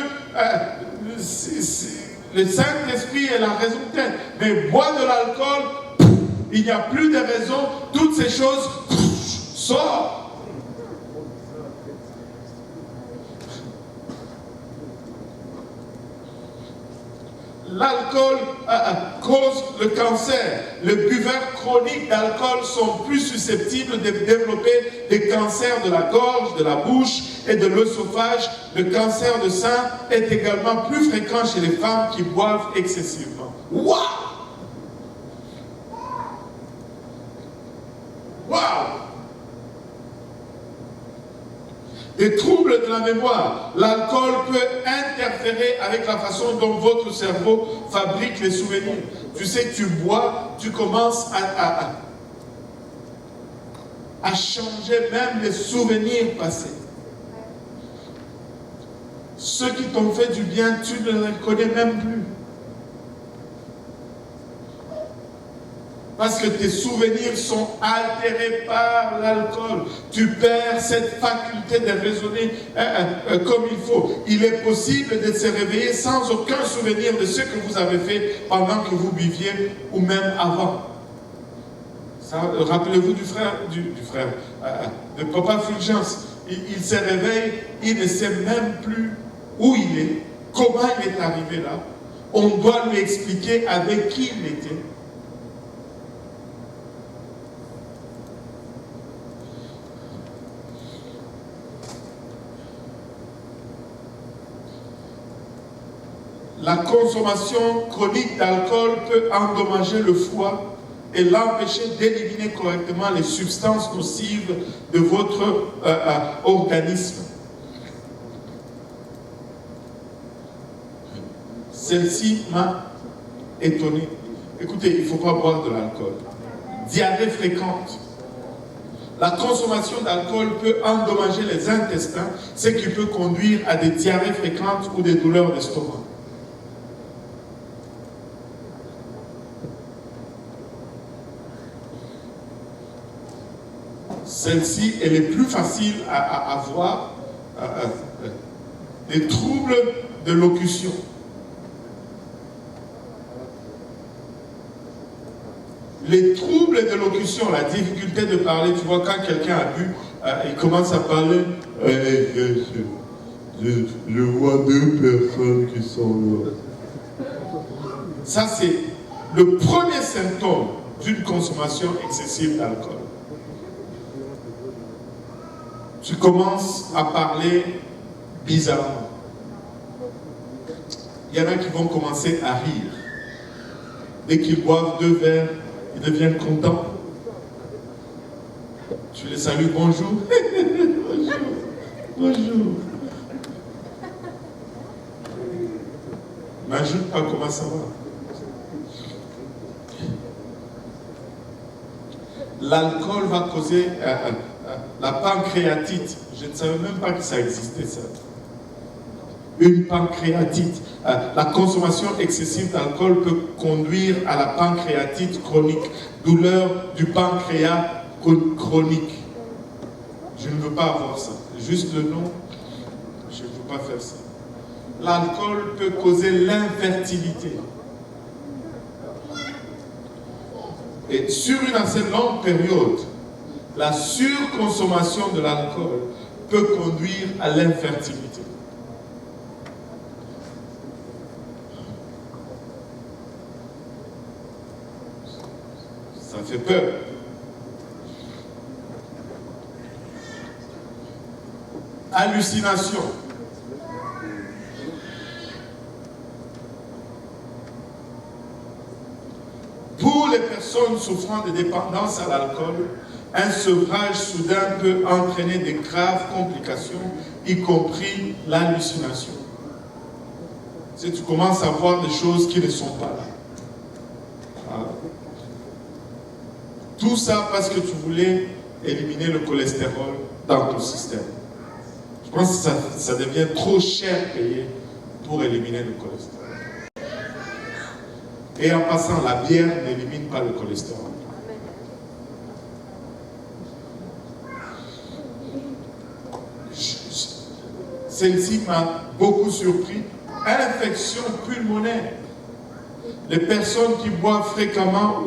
le Saint-Esprit est la raison d'être. Mais bois de l'alcool, il n'y a plus de raison, toutes ces choses sortent. L'alcool cause le cancer. Les buveurs chroniques d'alcool sont plus susceptibles de développer des cancers de la gorge, de la bouche et de l'œsophage. Le cancer de sein est également plus fréquent chez les femmes qui boivent excessivement. Waouh! Waouh! Des troubles de la mémoire. L'alcool peut interférer avec la façon dont votre cerveau fabrique les souvenirs. Tu sais que tu bois, tu commences à changer même les souvenirs passés. Ceux qui t'ont fait du bien, tu ne les connais même plus. Parce que tes souvenirs sont altérés par l'alcool. Tu perds cette faculté de raisonner comme il faut. Il est possible de se réveiller sans aucun souvenir de ce que vous avez fait pendant que vous buviez ou même avant. Rappelez-vous du frère, de Papa Fulgence. Il se réveille, il ne sait même plus où il est, comment il est arrivé là. On doit lui expliquer avec qui il était. La consommation chronique d'alcool peut endommager le foie, et l'empêcher d'éliminer correctement les substances nocives de votre organisme. Celle-ci m'a étonné. Écoutez, il ne faut pas boire de l'alcool. Diarrhée fréquente. La consommation d'alcool peut endommager les intestins, ce qui peut conduire à des diarrhées fréquentes ou des douleurs d'estomac. Celle-ci, elle est plus facile à avoir, des troubles de locution. Les troubles de locution, la difficulté de parler, tu vois, quand quelqu'un a bu, il commence à parler, je vois deux personnes qui sont là. Ça, c'est le premier symptôme d'une consommation excessive d'alcool. Tu commences à parler bizarrement. Il y en a qui vont commencer à rire. Dès qu'ils boivent 2 verres, ils deviennent contents. Tu les salues, bonjour. Bonjour. Bonjour. N'ajoute pas comment ça va. L'alcool va causer la pancréatite. Je ne savais même pas que ça existait, ça. Une pancréatite. La consommation excessive d'alcool peut conduire à la pancréatite chronique, douleur du pancréas chronique. Je ne veux pas avoir ça. Juste le nom, je ne veux pas faire ça. L'alcool peut causer l'infertilité. Et sur une assez longue période, la surconsommation de l'alcool peut conduire à l'infertilité. Ça fait peur. Hallucination. Pour les personnes souffrant de dépendance à l'alcool, un sevrage soudain peut entraîner de graves complications, y compris l'hallucination. Si tu commences à voir des choses qui ne sont pas là. Voilà. Tout ça parce que tu voulais éliminer le cholestérol dans ton système. Je pense que ça devient trop cher payé pour éliminer le cholestérol. Et en passant, la bière n'élimine pas le cholestérol. Celle-ci m'a beaucoup surpris. Infection pulmonaire. Les personnes qui boivent fréquemment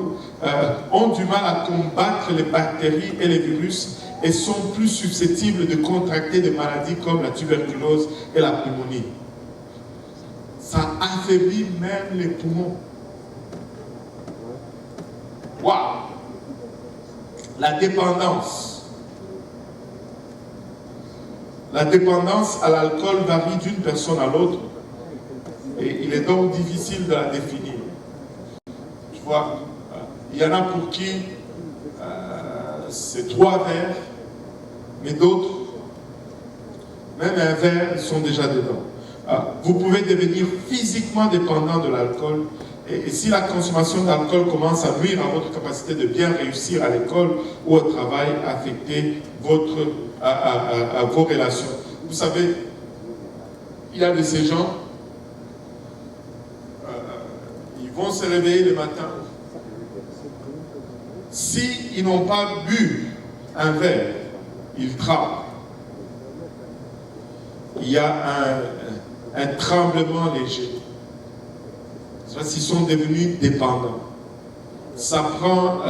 ont du mal à combattre les bactéries et les virus et sont plus susceptibles de contracter des maladies comme la tuberculose et la pneumonie. Ça affaiblit même les poumons. Waouh! La dépendance. La dépendance à l'alcool varie d'une personne à l'autre et il est donc difficile de la définir. Tu vois, il y en a pour qui c'est 3 verres, mais d'autres, même un verre, ils sont déjà dedans. Vous pouvez devenir physiquement dépendant de l'alcool et si la consommation d'alcool commence à nuire à votre capacité de bien réussir à l'école ou au travail, affecter vos relations. Vous savez, il y a de ces gens, ils vont se réveiller le matin. S'ils n'ont pas bu un verre, ils tremblent. Il y a un tremblement léger. Ils sont devenus dépendants. Ça prend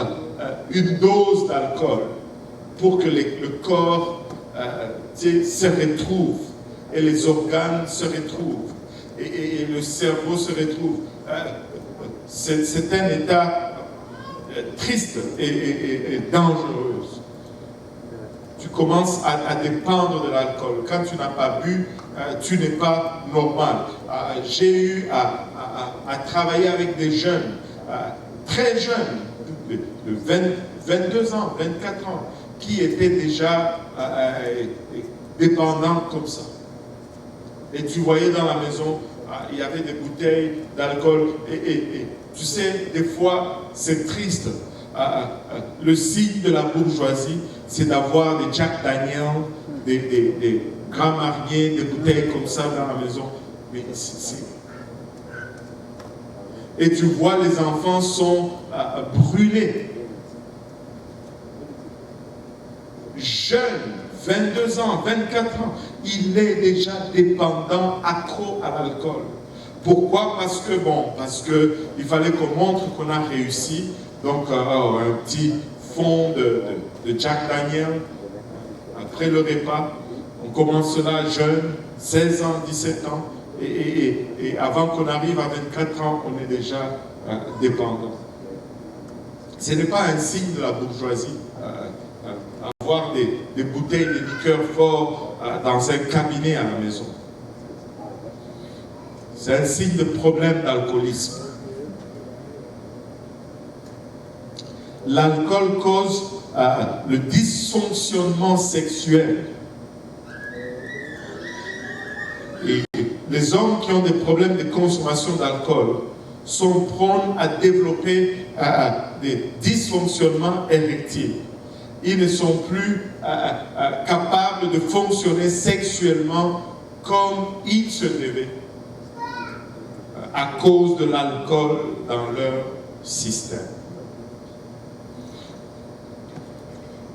une dose d'alcool pour que le corps se retrouve et les organes se retrouvent et le cerveau se retrouve. C'est un état triste et dangereux. Tu commences à dépendre de l'alcool. Quand tu n'as pas bu, tu n'es pas normal. J'ai eu à travailler avec des jeunes, très jeunes, de 22 ans, 24 ans, qui étaient déjà dépendants comme ça. Et tu voyais dans la maison, il y avait des bouteilles d'alcool. Et tu sais, des fois, c'est triste. Le signe de la bourgeoisie, c'est d'avoir des Jack Daniels, des Grands Marniers, des bouteilles comme ça dans la maison. Mais et tu vois, les enfants sont brûlés. Jeune, 22 ans, 24 ans, il est déjà dépendant, accro à l'alcool. Pourquoi? Parce que il fallait qu'on montre qu'on a réussi. Donc, un petit fond de Jack Daniel, après le repas, on commence là jeune, 16 ans, 17 ans, et avant qu'on arrive à 24 ans, on est déjà dépendant. Ce n'est pas un signe de la bourgeoisie. Avoir des bouteilles de liqueurs forts dans un cabinet à la maison. C'est un signe de problème d'alcoolisme. L'alcool cause le dysfonctionnement sexuel. Et les hommes qui ont des problèmes de consommation d'alcool sont prônes à développer des dysfonctionnements érectiles. Ils ne sont plus capables de fonctionner sexuellement comme ils se devaient à cause de l'alcool dans leur système.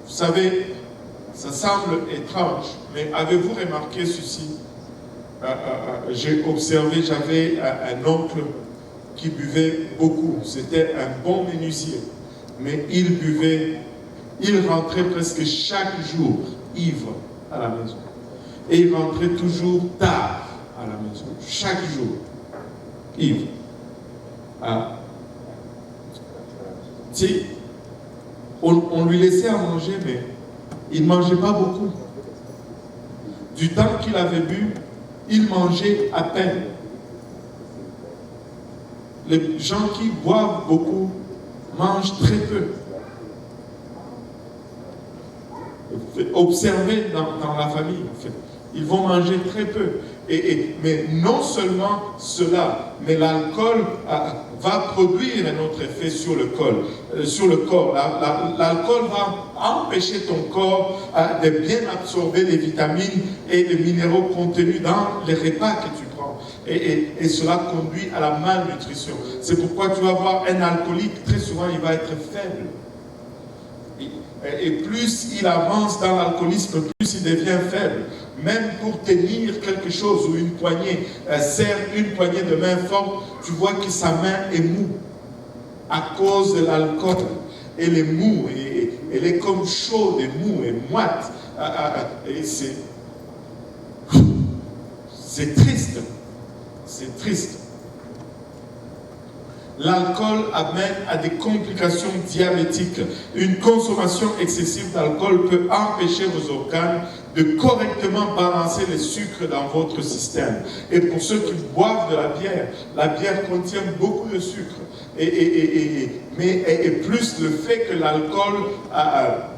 Vous savez, ça semble étrange, mais avez-vous remarqué ceci? J'ai observé, j'avais un oncle qui buvait beaucoup. C'était un bon menuisier, mais il buvait. Il rentrait presque chaque jour ivre à la maison. Et il rentrait toujours tard à la maison. Chaque jour ivre. On lui laissait à manger, mais il ne mangeait pas beaucoup. Du temps qu'il avait bu, il mangeait à peine. Les gens qui boivent beaucoup mangent très peu. Observez dans la famille, en fait. Ils vont manger très peu. Mais non seulement cela, mais l'alcool va produire un autre effet sur le corps. L'alcool va empêcher ton corps de bien absorber les vitamines et les minéraux contenus dans les repas que tu prends. Et cela conduit à la malnutrition. C'est pourquoi tu vas voir un alcoolique, très souvent il va être faible. Et plus il avance dans l'alcoolisme, plus il devient faible. Même pour tenir quelque chose ou une poignée, serre une poignée de main forte, tu vois que sa main est moue à cause de l'alcool. Elle est moue, elle est comme chaude et moue et moite. Et c'est triste. C'est triste. L'alcool amène à des complications diabétiques. Une consommation excessive d'alcool peut empêcher vos organes de correctement balancer les sucres dans votre système. Et pour ceux qui boivent de la bière contient beaucoup de sucre. Mais plus le fait que l'alcool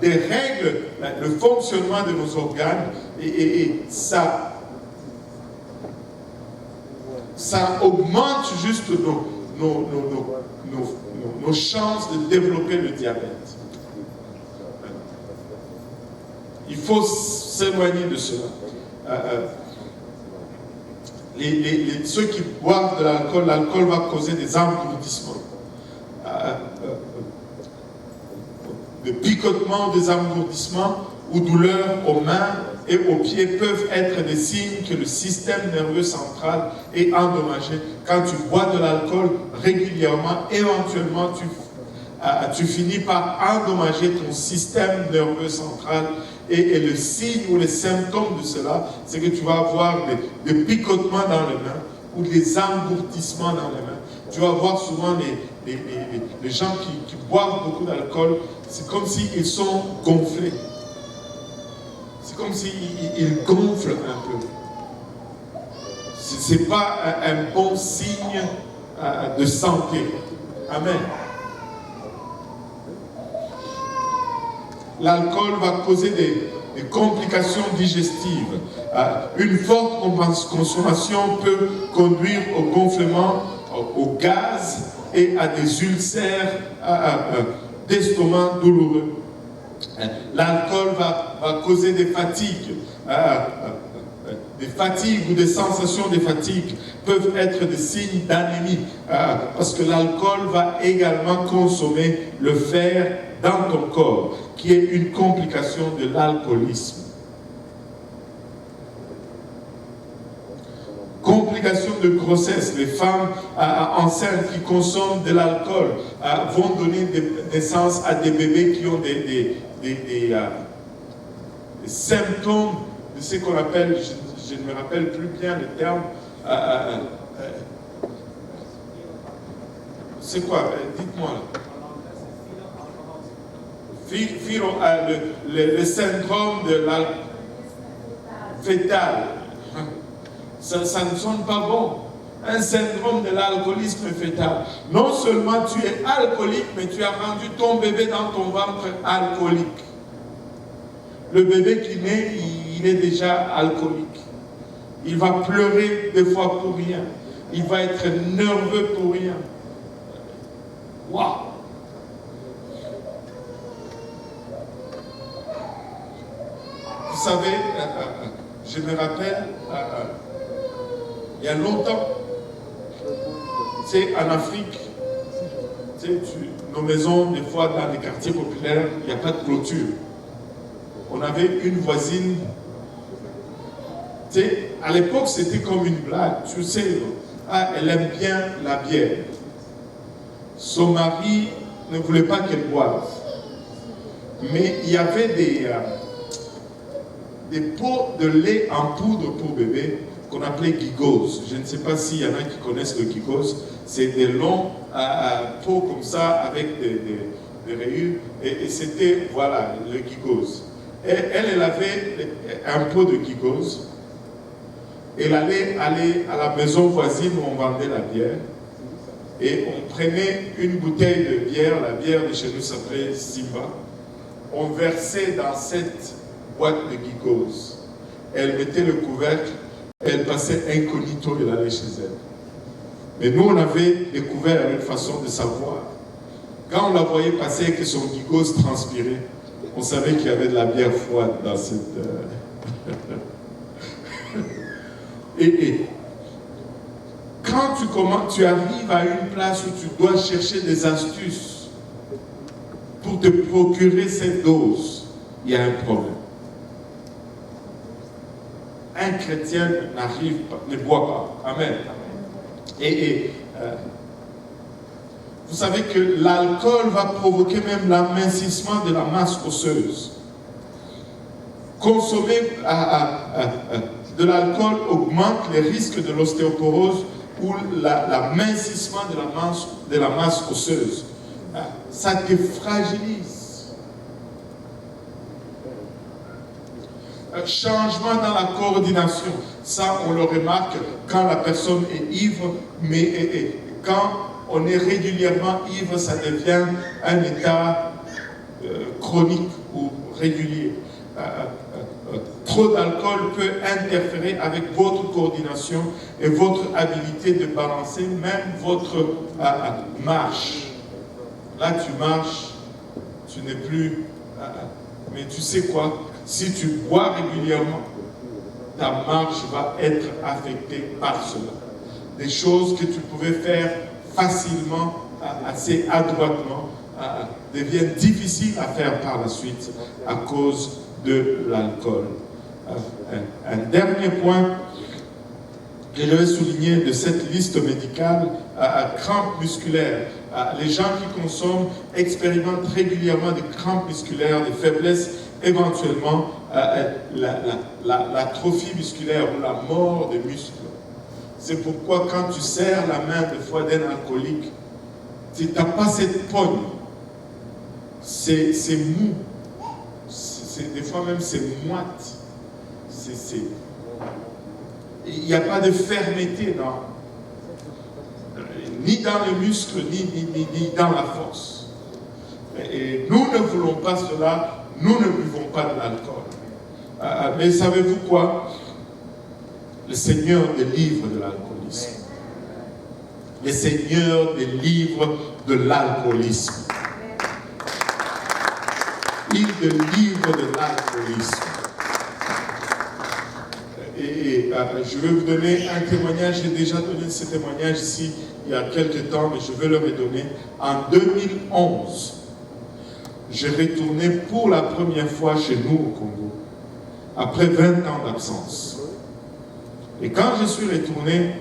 dérègle le fonctionnement de nos organes, ça augmente juste nos chances de développer le diabète. Il faut s'éloigner de cela. Ceux qui boivent de l'alcool, l'alcool va causer des engourdissements. Des picotements, des engourdissements ou douleurs aux mains et aux pieds peuvent être des signes que le système nerveux central est endommagé. Quand tu bois de l'alcool régulièrement, éventuellement tu finis par endommager ton système nerveux central. Et le signe ou les symptômes de cela, c'est que tu vas avoir des picotements dans les mains ou des engourdissements dans les mains. Tu vas voir souvent les gens qui boivent beaucoup d'alcool, c'est comme s'ils sont gonflés. C'est comme s'ils gonflent un peu. Ce n'est pas un bon signe de santé. Amen. l'alcool va causer des complications digestives. Une forte consommation peut conduire au gonflement, au gaz et à des ulcères d'estomac douloureux. L'alcool va causer des fatigues. Des fatigues ou des sensations de fatigue peuvent être des signes d'anémie parce que l'alcool va également consommer le fer dans ton corps, qui est une complication de l'alcoolisme. Complications de grossesse, les femmes enceintes qui consomment de l'alcool vont donner naissance à des bébés qui ont des symptômes de ce qu'on appelle, je ne me rappelle plus bien le terme, c'est quoi? Dites-moi. Le syndrome de l'alcool fœtal. Ça ne sonne pas bon. Un syndrome de l'alcoolisme fœtal. Non seulement tu es alcoolique, mais tu as rendu ton bébé dans ton ventre alcoolique. Le bébé qui naît, il est déjà alcoolique. Il va pleurer des fois pour rien. Il va être nerveux pour rien. Waouh! Vous savez, je me rappelle, il y a longtemps, c'est en Afrique, nos maisons, des fois dans les quartiers populaires, il n'y a pas de clôture. On avait une voisine, à l'époque c'était comme une blague, tu sais, elle aime bien la bière. Son mari ne voulait pas qu'elle boive. Mais il y avait des pots de lait en poudre pour bébé qu'on appelait gigos. Je ne sais pas s'il y en a qui connaissent le gigos. C'est des longs pots comme ça avec des rayures. Et c'était, voilà, le gigos. Et elle avait un pot de gigos. Elle allait aller à la maison voisine où on vendait la bière. Et on prenait une bouteille de bière, la bière de chez nous s'appelait Simba. On versait dans cette boîte de gigos. Elle mettait le couvercle, elle passait incognito, elle allait chez elle. Mais nous, on avait découvert une façon de savoir. Quand on la voyait passer et que son gigos transpirait, on savait qu'il y avait de la bière froide dans cette... Et quand tu arrives à une place où tu dois chercher des astuces pour te procurer cette dose, il y a un problème. Un chrétien n'arrive pas, ne boit pas. Amen. Vous savez que l'alcool va provoquer même l'amincissement de la masse osseuse. Consommer de l'alcool augmente les risques de l'ostéoporose ou l'amincissement de la masse osseuse. Ça te fragilise. Changement dans la coordination. Ça, on le remarque quand la personne est ivre, mais quand on est régulièrement ivre, ça devient un état chronique ou régulier. Trop d'alcool peut interférer avec votre coordination et votre habilité de balancer même votre marche. Là, tu marches, tu n'es plus... mais tu sais quoi? Si tu bois régulièrement, ta marche va être affectée par cela. Des choses que tu pouvais faire facilement, assez adroitement, deviennent difficiles à faire par la suite à cause de l'alcool. Un dernier point que je vais souligner de cette liste médicale, crampes musculaires. Les gens qui consomment expérimentent régulièrement des crampes musculaires, des faiblesses, éventuellement l'atrophie musculaire ou la mort des muscles. C'est pourquoi quand tu serres la main des fois d'un alcoolique, tu n'as pas cette pogne. C'est mou. Des fois même c'est moite. Il n'y a pas de fermeté ni dans les muscles, ni dans la force. Et nous ne voulons pas cela. Nous ne buvons pas de l'alcool. Mais savez-vous quoi? Le Seigneur délivre de l'alcoolisme. Le Seigneur délivre de l'alcoolisme. Il délivre de l'alcoolisme. Et je vais vous donner un témoignage. J'ai déjà donné ce témoignage ici il y a quelques temps, mais je vais le redonner. En 2011, j'ai retourné pour la première fois chez nous au Congo, après 20 ans d'absence. Et quand je suis retourné,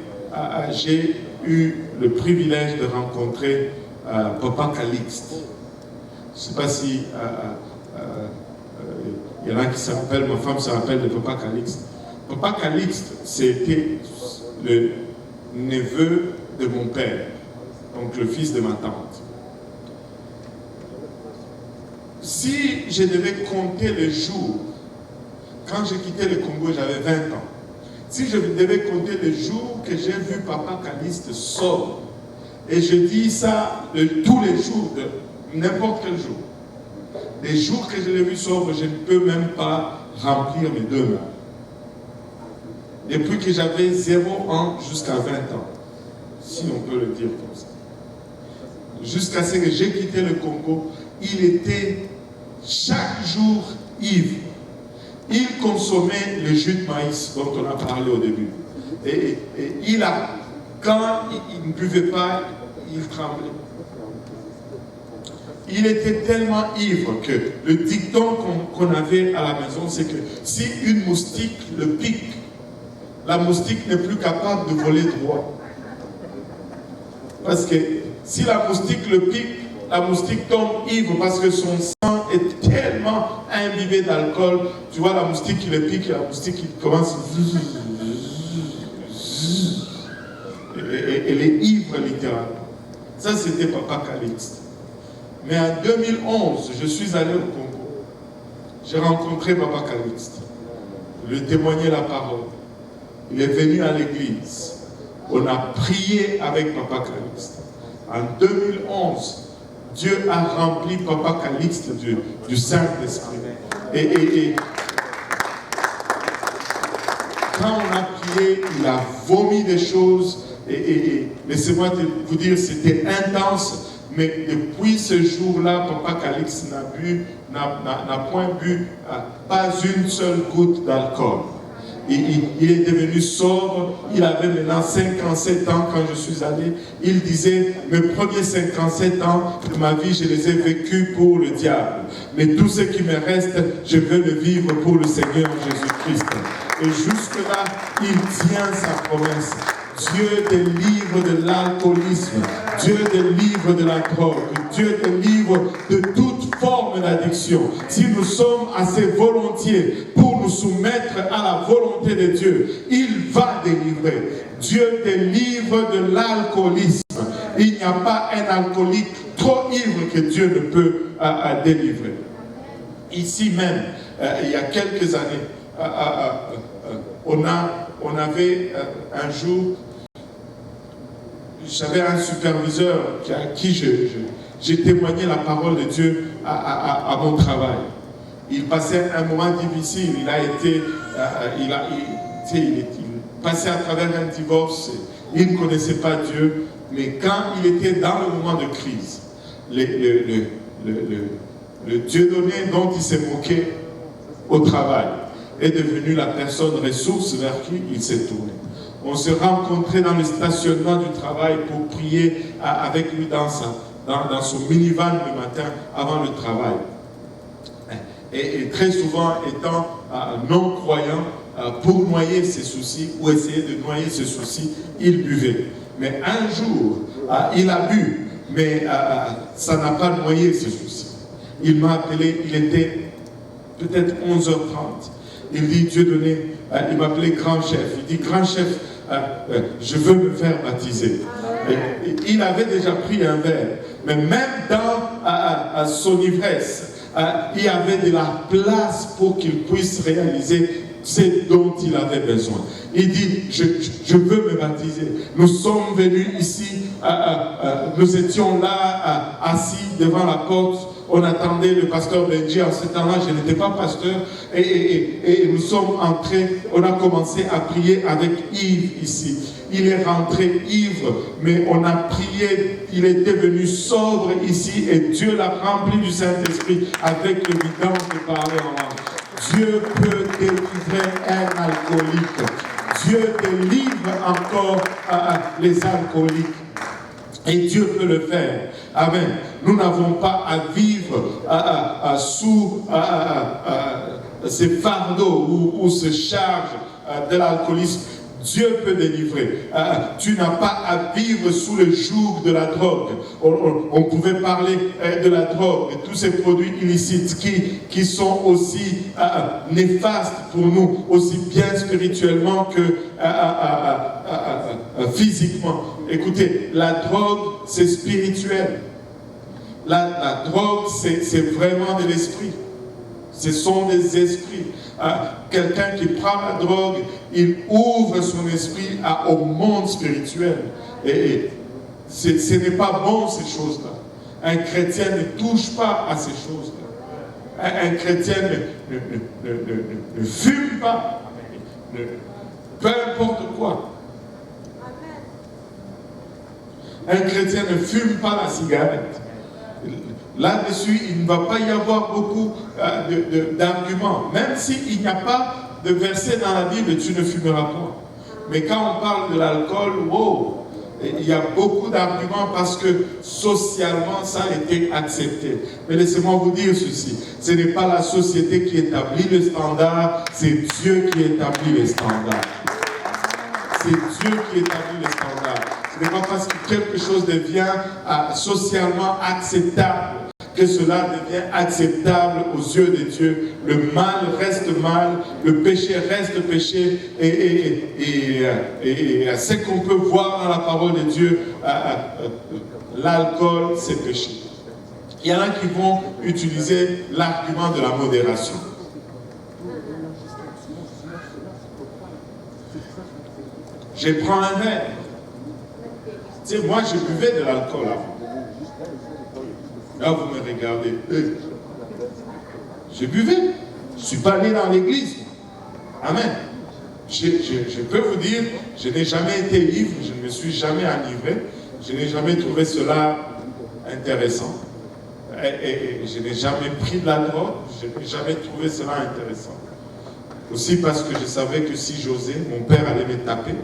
j'ai eu le privilège de rencontrer Papa Calixte. Je ne sais pas si il y en a qui se rappellent, ma femme se rappelle de Papa Calixte. Papa Calixte, c'était le neveu de mon père, donc le fils de ma tante. Si je devais compter les jours, quand j'ai quitté le Congo, j'avais 20 ans. Si je devais compter les jours que j'ai vu Papa Calixte sobre, et je dis ça de tous les jours, de n'importe quel jour, les jours que je l'ai vu sobre, je ne peux même pas remplir mes 2 mains. Depuis que j'avais 0 ans jusqu'à 20 ans, si on peut le dire comme ça. Jusqu'à ce que j'ai quitté le Congo, il était chaque jour ivre. Il consommait le jus de maïs dont on a parlé au début. Et quand il ne buvait pas, il tremblait. Il était tellement ivre que le dicton qu'on avait à la maison, c'est que si une moustique le pique, la moustique n'est plus capable de voler droit. Parce que si la moustique le pique, la moustique tombe ivre parce que son sang est tellement imbibé d'alcool. Tu vois la moustique qui le pique et la moustique qui commence. Elle est ivre littéralement. Ça c'était Papa Calixte. Mais en 2011, je suis allé au Congo. J'ai rencontré Papa Calixte. Je lui ai témoigné la parole. Il est venu à l'église. On a prié avec Papa Calixte. En 2011, Dieu a rempli Papa Calixte du Saint-Esprit. Et quand on a prié, il a vomi des choses. Et laissez-moi vous dire, c'était intense. Mais depuis ce jour-là, Papa Calixte n'a point bu pas une seule goutte d'alcool. Il est devenu sobre. Il avait maintenant 57 ans quand je suis allé. Il disait, mes premiers 57 ans de ma vie, je les ai vécus pour le diable. Mais tout ce qui me reste, je veux le vivre pour le Seigneur Jésus-Christ. Et jusque-là, il tient sa promesse. Dieu délivre de l'alcoolisme. Dieu délivre de la drogue. Dieu délivre de toute forme d'addiction. Si nous sommes assez volontiers pour nous soumettre à la volonté de Dieu, il va délivrer. Dieu délivre de l'alcoolisme. Il n'y a pas un alcoolique trop ivre que Dieu ne peut délivrer. Ici même, il y a quelques années, on avait un jour, j'avais un superviseur à qui j'ai témoigné la parole de Dieu à mon travail. Il passait un moment difficile. Il passait à travers un divorce. Il ne connaissait pas Dieu. Mais quand il était dans le moment de crise, le Dieu donné dont il s'est moqué au travail est devenu la personne ressource vers qui il s'est tourné. On se rencontrait dans le stationnement du travail pour prier avec lui dans son minivan le matin avant le travail. Et très souvent, étant non-croyant, pour noyer ses soucis ou essayer de noyer ses soucis, il buvait. Mais un jour, il a bu, mais ça n'a pas noyé ses soucis. Il m'a appelé, il était peut-être 11h30. Il dit, Dieu donné, il m'appelait grand chef. Il dit, grand chef, je veux me faire baptiser. Il avait déjà pris un verre, mais même dans son ivresse, il y avait de la place pour qu'il puisse réaliser ce dont il avait besoin. Il dit, je veux me baptiser. Nous sommes venus ici, nous étions là, assis devant la porte. On attendait le pasteur Benji. En ce temps-là, je n'étais pas pasteur. Et nous sommes entrés, on a commencé à prier avec Yves ici. Il est rentré ivre, mais on a prié, il était venu sobre ici et Dieu l'a rempli du Saint-Esprit avec l'évidence de parler en langue. Dieu peut délivrer un alcoolique. Dieu délivre encore les alcooliques. Et Dieu peut le faire. Amen. Nous n'avons pas à vivre sous ces fardeaux ou ce charge de l'alcoolisme. Dieu peut délivrer. Tu n'as pas à vivre sous le joug de la drogue. On pouvait parler de la drogue, de tous ces produits illicites qui sont aussi néfastes pour nous, aussi bien spirituellement que physiquement. Écoutez, la drogue, c'est spirituel. La drogue, c'est vraiment de l'esprit. Ce sont des esprits. Quelqu'un qui prend la drogue, il ouvre son esprit au monde spirituel. Et ce n'est pas bon, ces choses-là. Un chrétien ne touche pas à ces choses-là. Un chrétien ne fume pas. Peu importe quoi. Un chrétien ne fume pas la cigarette. Là-dessus, il ne va pas y avoir beaucoup d'arguments. Même s'il n'y a pas de verset dans la Bible, tu ne fumeras pas. Mais quand on parle de l'alcool, wow, il y a beaucoup d'arguments parce que socialement, ça a été accepté. Mais laissez-moi vous dire ceci. Ce n'est pas la société qui établit le standard, c'est Dieu qui établit les standards. C'est Dieu qui établit les standards. Ce n'est pas parce que quelque chose devient socialement acceptable que cela devient acceptable aux yeux de Dieu. Le mal reste mal, le péché reste péché, et ce qu'on peut voir dans la parole de Dieu, l'alcool, c'est péché. Il y en a qui vont utiliser l'argument de la modération. Je prends un verre. Tu sais, moi, je buvais de l'alcool avant. Là, vous me regardez. Je buvais. Je ne suis pas allé dans l'église. Amen. Je peux vous dire, je n'ai jamais été ivre, je ne me suis jamais enivré. Je n'ai jamais trouvé cela intéressant. Et je n'ai jamais pris de la drogue. Je n'ai jamais trouvé cela intéressant. Aussi parce que je savais que si j'osais, mon père allait me taper.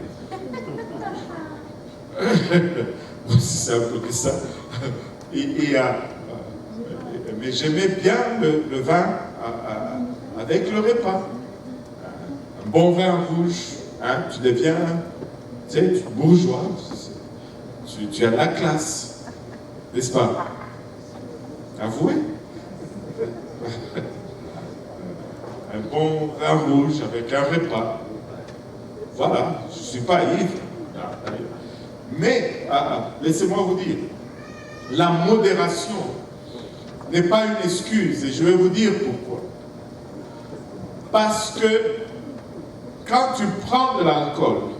C'est un peu que ça. Mais j'aimais bien le vin avec le repas. Un bon vin rouge, hein, tu deviens, tu sais, bourgeois, tu as de la classe, n'est-ce pas? Avouez. Un bon vin rouge avec un repas. Voilà, je ne suis pas ivre. Mais, laissez-moi vous dire, la modération n'est pas une excuse, et je vais vous dire pourquoi. Parce que quand tu prends de l'alcool,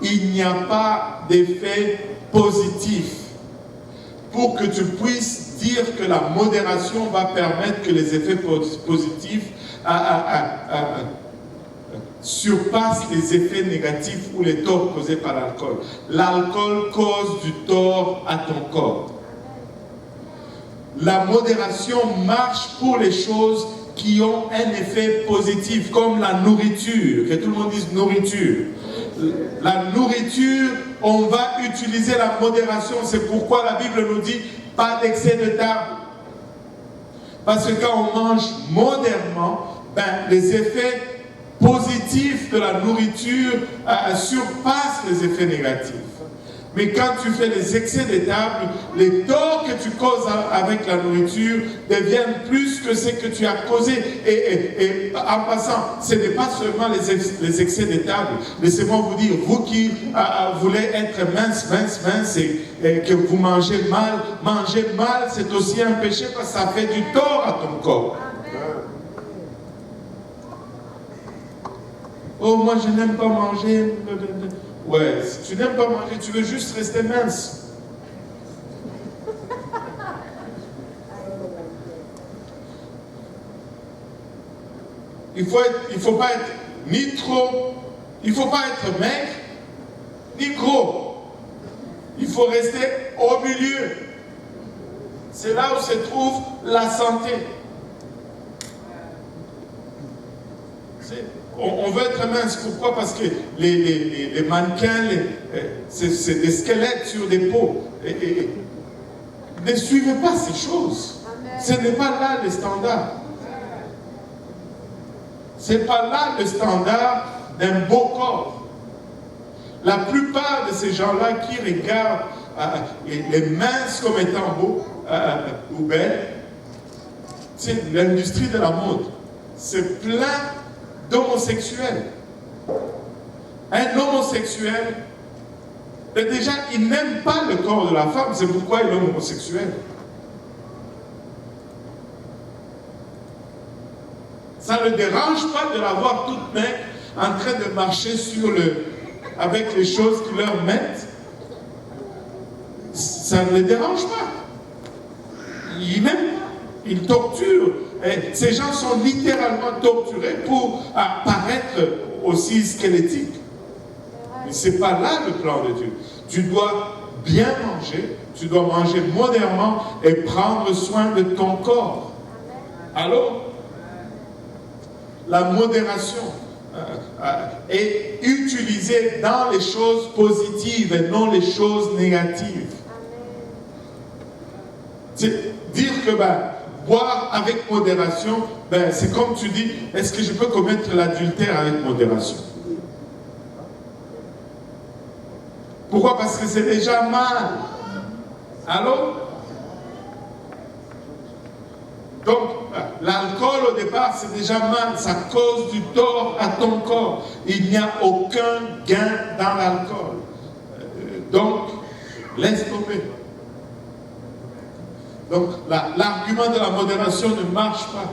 il n'y a pas d'effet positif pour que tu puisses dire que la modération va permettre que les effets positifs surpassent les effets négatifs ou les torts causés par l'alcool. L'alcool cause du tort à ton corps. La modération marche pour les choses qui ont un effet positif, comme la nourriture, que tout le monde dise nourriture. La nourriture, on va utiliser la modération, c'est pourquoi la Bible nous dit pas d'excès de table. Parce que quand on mange modérément, les effets positifs de la nourriture surpassent les effets négatifs. Mais quand tu fais les excès de table, les torts que tu causes avec la nourriture deviennent plus que ce que tu as causé. Et en passant, ce n'est pas seulement les excès de table. Laissez-moi vous dire, vous qui voulez être mince et que vous mangez mal, c'est aussi un péché parce que ça fait du tort à ton corps. Oh, moi je n'aime pas manger. Ouais, si tu n'aimes pas manger, tu veux juste rester mince. Il faut pas être ni trop, il ne faut pas être maigre, ni gros. Il faut rester au milieu. C'est là où se trouve la santé. On veut être mince. Pourquoi? Parce que les mannequins, c'est des squelettes sur des peaux. Ne suivez pas ces choses. Ce n'est pas là le standard. Ce n'est pas là le standard d'un beau corps. La plupart de ces gens-là qui regardent les minces comme étant beaux ou belles, c'est l'industrie de la mode. C'est plein d'homosexuels. Un homosexuel, déjà, il n'aime pas le corps de la femme, c'est pourquoi il est homosexuel. Ça ne le dérange pas de la voir toute maigre en train de marcher avec les choses qui leur mettent. Ça ne le dérange pas. Il n'aime pas. Il torture. Et ces gens sont littéralement torturés pour paraître aussi squelettiques. Mais ce n'est pas là le plan de Dieu. Tu dois bien manger, tu dois manger modérément et prendre soin de ton corps. Alors, la modération est utilisée dans les choses positives et non les choses négatives. C'est dire que boire avec modération, c'est comme tu dis, est-ce que je peux commettre l'adultère avec modération? Pourquoi? Parce que c'est déjà mal. Alors, donc, l'alcool au départ, c'est déjà mal. Ça cause du tort à ton corps. Il n'y a aucun gain dans l'alcool. Donc, laisse tomber. Donc, l'argument de la modération ne marche pas.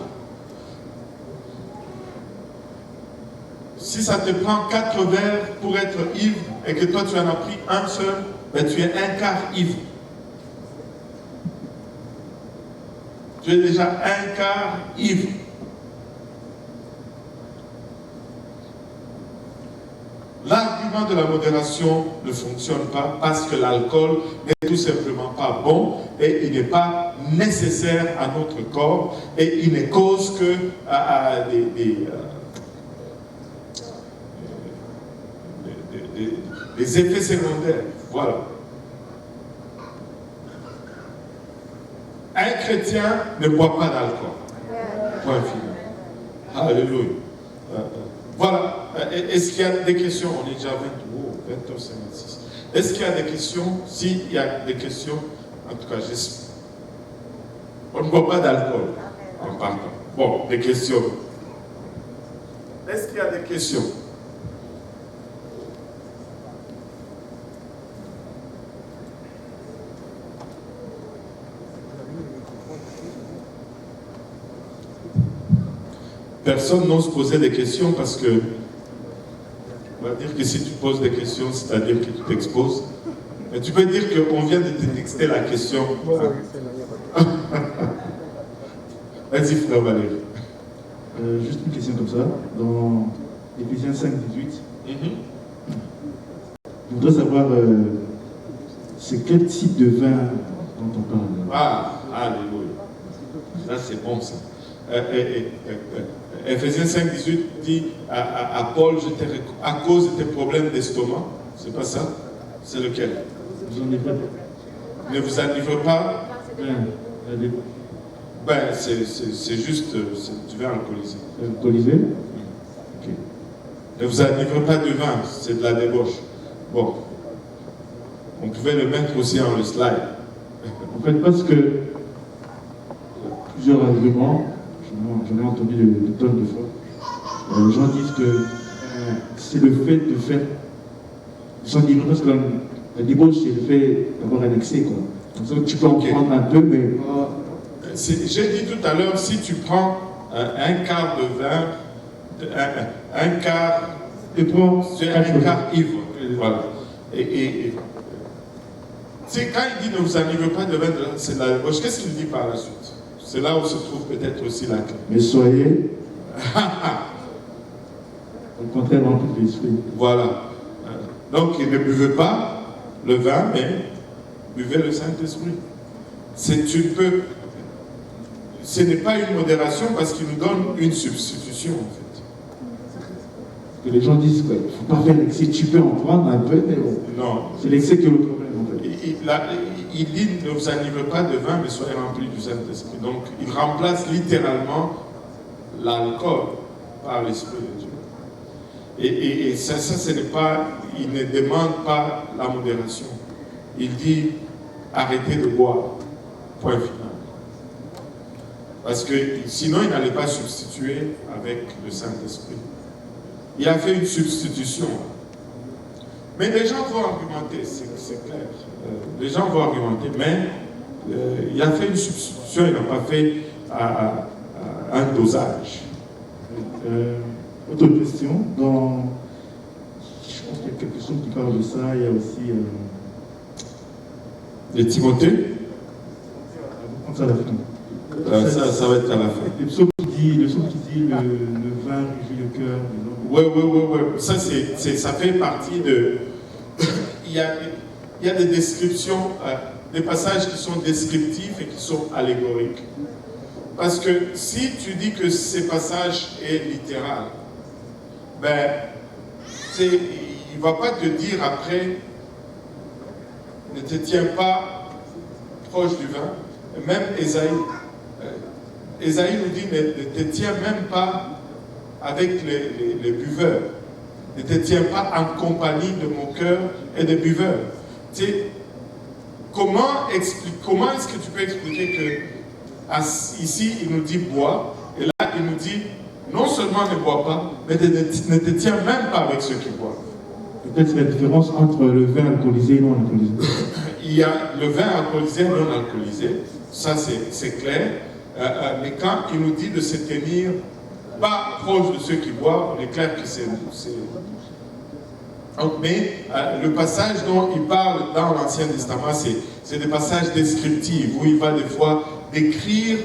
Si ça te prend 4 verres pour être ivre et que toi tu en as pris un seul, tu es un quart ivre. Tu es déjà un quart ivre. L'argument de la modération ne fonctionne pas parce que l'alcool n'est tout simplement pas bon et il n'est pas nécessaire à notre corps et il ne cause que des effets secondaires. Voilà. Un chrétien ne boit pas d'alcool. Point final. Alléluia. Voilà. Est-ce qu'il y a des questions? On est déjà 20h56. Est-ce qu'il y a des questions? S'il y a des questions, en tout cas, j'espère. On ne boit pas d'alcool en partant. Bon, des questions. Est-ce qu'il y a des questions? Personne n'ose poser des questions parce que on va dire que si tu poses des questions, c'est-à-dire que tu t'exposes. Mais tu peux dire qu'on vient de te texter la question. Vas-y, frère Valérie. Juste une question comme ça. Dans Éphésiens 5, 18, je voudrais savoir c'est quel type de vin dont on parle. Ah, alléluia. Ça, c'est bon, ça. Éphésiens 5, 18 dit à Paul, à cause de tes problèmes d'estomac, c'est pas ça? C'est lequel? Ne vous enivrez pas. C'est juste du vin alcoolisé. Alcoolisé? Ok. Ne vous enivrez pas de vin, c'est de la débauche. Bon. On pouvait le mettre aussi en le slide. En fait, parce que plusieurs arguments, j'en ai entendu de tonnes de fois. Les gens disent que c'est le fait de faire. Ils sont libres parce que la débauche, c'est le fait d'avoir un excès, quoi. Donc, tu peux en prendre un peu, mais pas. J'ai dit tout à l'heure, si tu prends un quart de vin, un quart, Et prends un quart ivre. Voilà. Et quand il dit ne vous enivrez pas de vin, c'est de la débauche. Qu'est-ce qu'il dit par la suite? C'est là où se trouve peut-être aussi la clé. Mais soyez. Au contraire, rempli de l'esprit. Voilà. Donc, ne buvez pas le vin, mais buvez le Saint-Esprit. Ce n'est pas une modération parce qu'il nous donne une substitution, en fait. Que les gens disent qu'il ne faut pas faire l'excès, tu peux en prendre un peu, mais bon. Non. C'est l'excès qui est le problème, en fait. Il dit ne vous enivrez pas de vin, mais soyez remplis du Saint-Esprit. Donc, il remplace littéralement l'alcool par l'Esprit de Dieu. Et ça, ce n'est pas, il ne demande pas la modération. Il dit arrêtez de boire. Point final. Parce que sinon, il n'allait pas substituer avec le Saint-Esprit. Il a fait une substitution. Mais les gens vont argumenter, c'est clair. Les gens vont argumenter, mais il a fait une substitution, il n'a pas fait un dosage. Autre question, je pense qu'il y a quelque chose qui parle de ça, il y a aussi... Les Timothée, ça, va être à la fin. Le psaume qui dit le vin réjouit le cœur. Oui. Ça fait partie de... il y a des descriptions, des passages qui sont descriptifs et qui sont allégoriques. Parce que si tu dis que ces passages est littéral, ben, il ne va pas te dire après, ne te tiens pas proche du vin. Même Ésaïe nous dit, ne te tiens même pas avec les buveurs. Ne te tiens pas en compagnie de mon cœur et des buveurs. Tu sais, comment est-ce que tu peux expliquer que ici il nous dit bois, et là il nous dit non seulement ne bois pas, mais ne te tiens même pas avec ceux qui boivent. Peut-être la différence entre le vin alcoolisé et non alcoolisé. Il y a le vin alcoolisé et non alcoolisé, ça c'est clair, mais quand il nous dit de se tenir pas proche de ceux qui boivent, on est clair que c'est... Mais le passage dont il parle dans l'Ancien Testament, c'est des passages descriptifs où il va des fois décrire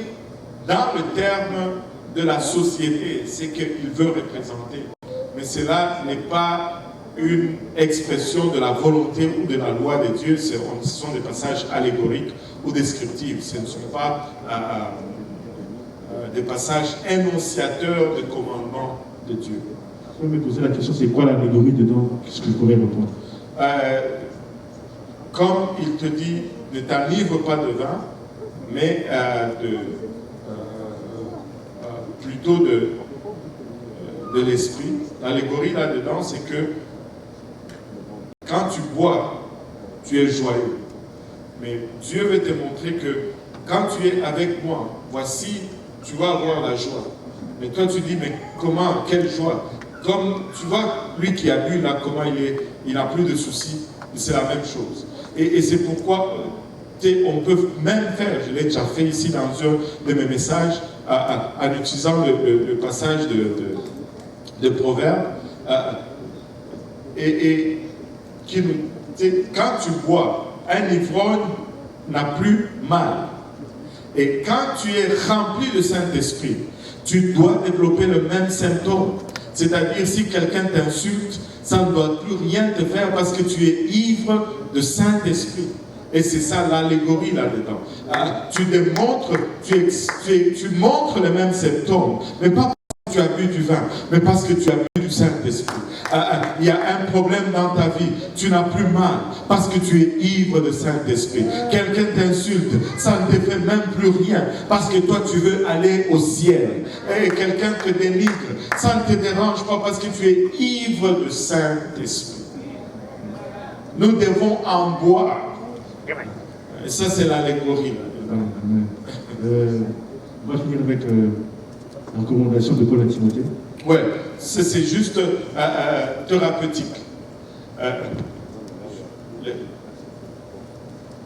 dans le terme de la société ce qu'il veut représenter. Mais cela n'est pas une expression de la volonté ou de la loi de Dieu, ce sont des passages allégoriques ou descriptifs. Ce ne sont pas des passages énonciateurs de commandements de Dieu. Je peux me poser la question, c'est quoi l'allégorie dedans? Qu'est-ce que je pourrais répondre? Comme il te dit, ne t'enivre pas de vin, mais plutôt de l'esprit. L'allégorie là-dedans, c'est que quand tu bois, tu es joyeux. Mais Dieu veut te montrer que quand tu es avec moi, voici, tu vas avoir la joie. Mais toi, tu dis, mais comment, quelle joie? Comme tu vois, lui qui a bu là, comment il n'a plus de soucis, c'est la même chose. Et c'est pourquoi on peut même faire, je l'ai déjà fait ici dans un de mes messages, en utilisant le passage de Proverbes, quand tu bois, un ivrogne n'a plus mal. Et quand tu es rempli de Saint-Esprit, tu dois développer le même symptôme. C'est-à-dire, si quelqu'un t'insulte, ça ne doit plus rien te faire parce que tu es ivre de Saint-Esprit. Et c'est ça l'allégorie là-dedans. Tu démontres, tu montres les mêmes symptômes, mais pas parce que tu as bu du vin, mais parce que tu as bu du Saint-Esprit. Il y a un problème dans ta vie, tu n'as plus mal parce que tu es ivre de Saint-Esprit. Quelqu'un t'insulte, ça ne te fait même plus rien parce que toi tu veux aller au ciel. Et quelqu'un te dénigre, ça ne te dérange pas parce que tu es ivre de Saint-Esprit. Nous devons en boire. Et ça c'est l'allégorie. On va finir avec la recommandation de Paul à Timothée. Oui, c'est juste thérapeutique.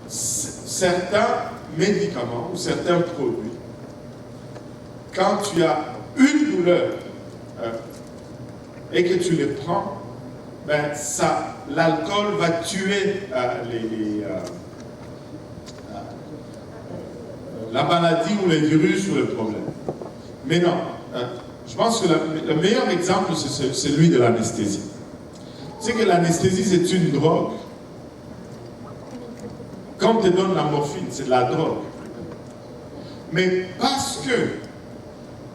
Certains médicaments ou certains produits, quand tu as une douleur et que tu les prends, ben l'alcool va tuer la maladie ou les virus ou le problème. Mais non. Je pense que le meilleur exemple, c'est celui de l'anesthésie. C'est que l'anesthésie, c'est une drogue. Quand on te donne la morphine, c'est de la drogue. Mais parce que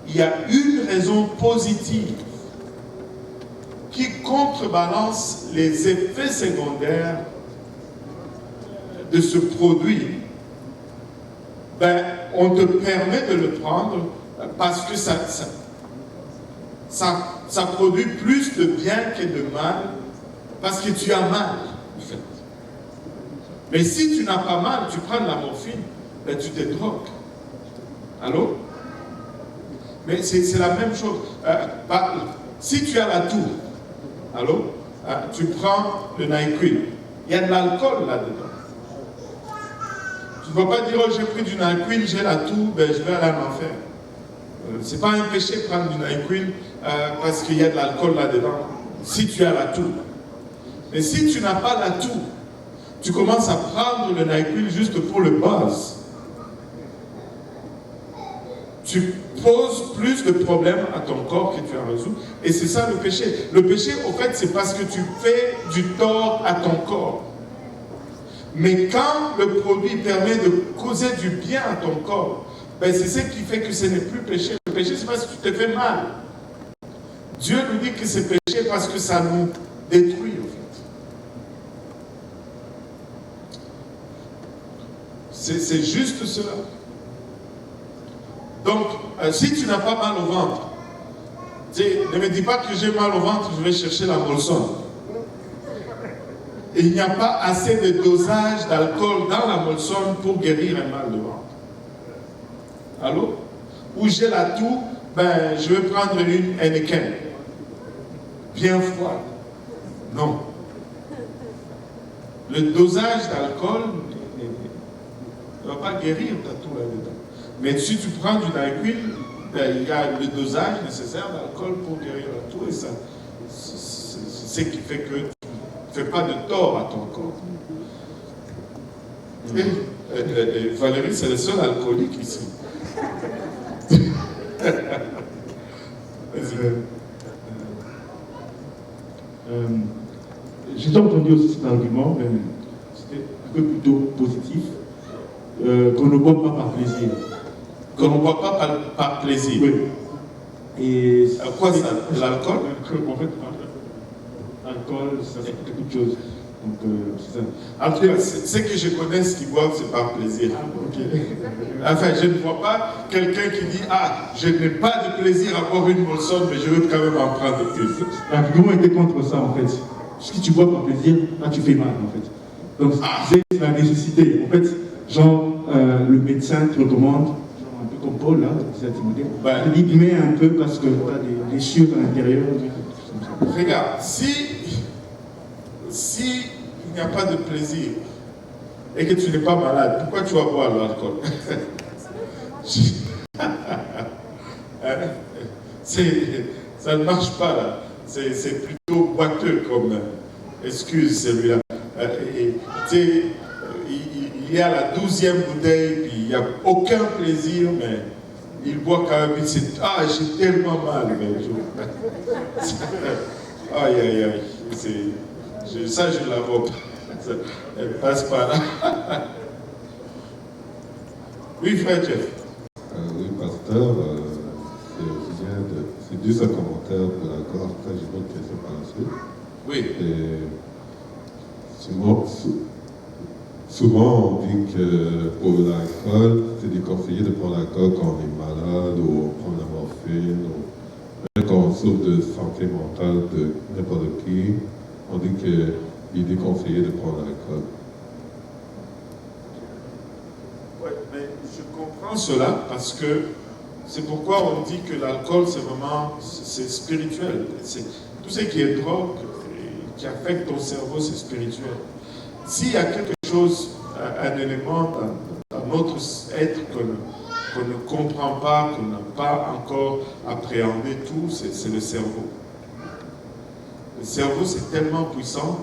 il y a une raison positive qui contrebalance les effets secondaires de ce produit, ben, on te permet de le prendre parce que ça produit plus de bien que de mal, parce que tu as mal, en fait. Mais si tu n'as pas mal, tu prends de la morphine, ben, tu te drogues. Allô? Mais c'est la même chose. Si tu as la toux, allô? Tu prends le NyQuil. Il y a de l'alcool là-dedans. Tu ne vas pas dire, oh, j'ai pris du NyQuil, j'ai la toux, ben, je vais aller en enfer. Ce n'est pas un péché de prendre du NyQuil parce qu'il y a de l'alcool là-dedans, si tu as la toux. Mais si tu n'as pas la toux, tu commences à prendre le NyQuil juste pour le buzz. Tu poses plus de problèmes à ton corps que tu as résolu. Et c'est ça le péché. Le péché, au fait, c'est parce que tu fais du tort à ton corps. Mais quand le produit permet de causer du bien à ton corps, ben c'est ce qui fait que ce n'est plus péché. Le péché, c'est parce que tu te fais mal. Dieu nous dit que c'est péché parce que ça nous détruit, en fait. C'est juste cela. Donc, si tu n'as pas mal au ventre, ne me dis pas que j'ai mal au ventre, je vais chercher la Molson. Et il n'y a pas assez de dosage d'alcool dans la Molson pour guérir un mal de ventre. Allô? Ou j'ai la toux, ben, je vais prendre une Heineken. Bien froide. Non. Le dosage d'alcool ne va pas guérir ta toux là-dedans. Mais si tu prends du NyQuil, ben, il y a le dosage nécessaire d'alcool pour guérir la toux. Et ça, c'est ce qui fait que tu ne fais pas de tort à ton corps. Et Valérie, c'est le seul alcoolique ici. J'ai entendu aussi cet argument, mais c'était un peu plutôt positif, qu'on ne boit pas par plaisir. Qu'on ne boit pas par plaisir. Oui. Et quoi ça? L'alcool? En fait, l'alcool, ça fait beaucoup de choses. Donc, c'est ça. En tout cas, ce que je connais, ce qui boivent, c'est par plaisir. Enfin, je ne vois pas quelqu'un qui dit, ah, je n'ai pas de plaisir à boire une Molson, mais je veux quand même en prendre plus. L'argument était contre ça, en fait. Si tu bois par plaisir, là, tu fais mal, en fait. Donc, c'est la nécessité. En fait, genre, le médecin te recommande, genre un peu comme Paul, là, c'est Timothée, il dit, mets un peu parce que tu as des blessures à l'intérieur. Regarde, si il n'y a pas de plaisir et que tu n'es pas malade, pourquoi tu vas boire l'alcool? Ça ne marche pas là. C'est plutôt boiteux comme excuse celui-là. Il y a la 12e bouteille, puis il n'y a aucun plaisir, mais il boit quand même. Il dit, ah, j'ai tellement mal. Aïe, aïe, aïe. Ça, je ne la vois pas. Elle passe par là. Oui, frère Jeff. Oui, pasteur, c'est juste un commentaire de l'accord. Après, j'ai une autre question par la suite. Oui. Et souvent, on dit que pour l'alcool, c'est déconseillé de prendre l'alcool quand on est malade ou on prend la morphine ou même quand on souffre de santé mentale de n'importe qui. On dit qu'il est déconseillé de prendre l'alcool. Oui, mais je comprends cela parce que c'est pourquoi on dit que l'alcool, c'est vraiment spirituel. Tout ce qui est drogue, qui affecte ton cerveau, c'est spirituel. S'il y a quelque chose, un élément dans notre être qu'on ne comprend pas, qu'on n'a pas encore appréhendé tout, c'est le cerveau. Le cerveau, c'est tellement puissant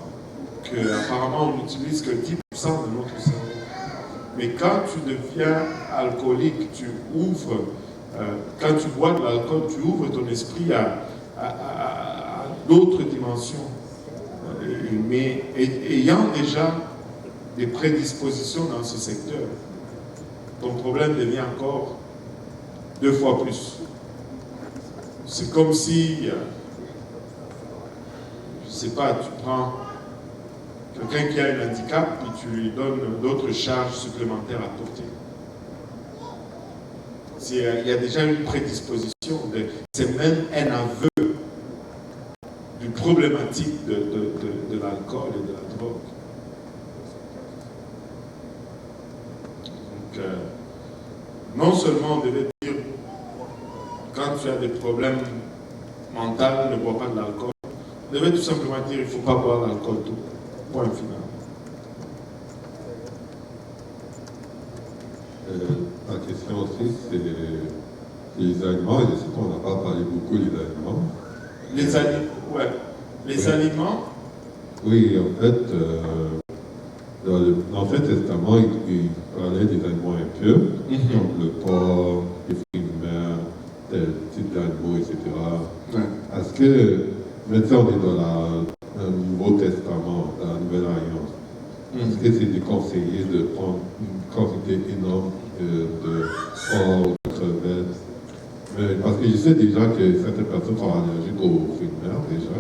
qu'apparemment, on n'utilise que 10% de notre cerveau. Mais quand tu deviens alcoolique, tu ouvres quand tu bois de l'alcool, tu ouvres ton esprit à d'autres dimensions. Mais ayant déjà des prédispositions dans ce secteur, ton problème devient encore 2 fois plus. C'est comme si, je ne sais pas, tu prends quelqu'un qui a un handicap et tu lui donnes d'autres charges supplémentaires à porter. Il y a déjà une prédisposition, c'est même un aveu du problématique de l'alcool et de la drogue. Donc, non seulement on devait dire, quand tu as des problèmes mentaux, ne bois pas de l'alcool, on devait tout simplement dire, il ne faut pas boire l'alcool tout. Point final. La question aussi, c'est les aliments, et je sais qu'on n'a pas parlé beaucoup des aliments. Les aliments, ouais. Les aliments. Oui, en fait, dans l'Ancien Testament, il parlait des aliments impurs, comme le porc, les fruits de mer, tel type d'animaux, etc. Ouais. Est-ce que, maintenant on est dans le Nouveau Testament, dans la Nouvelle Alliance, est-ce que c'est déconseillé de prendre une quantité énorme de porc, de crevettes? Parce que je sais déjà que certaines personnes sont allergiques aux fruits de mer déjà,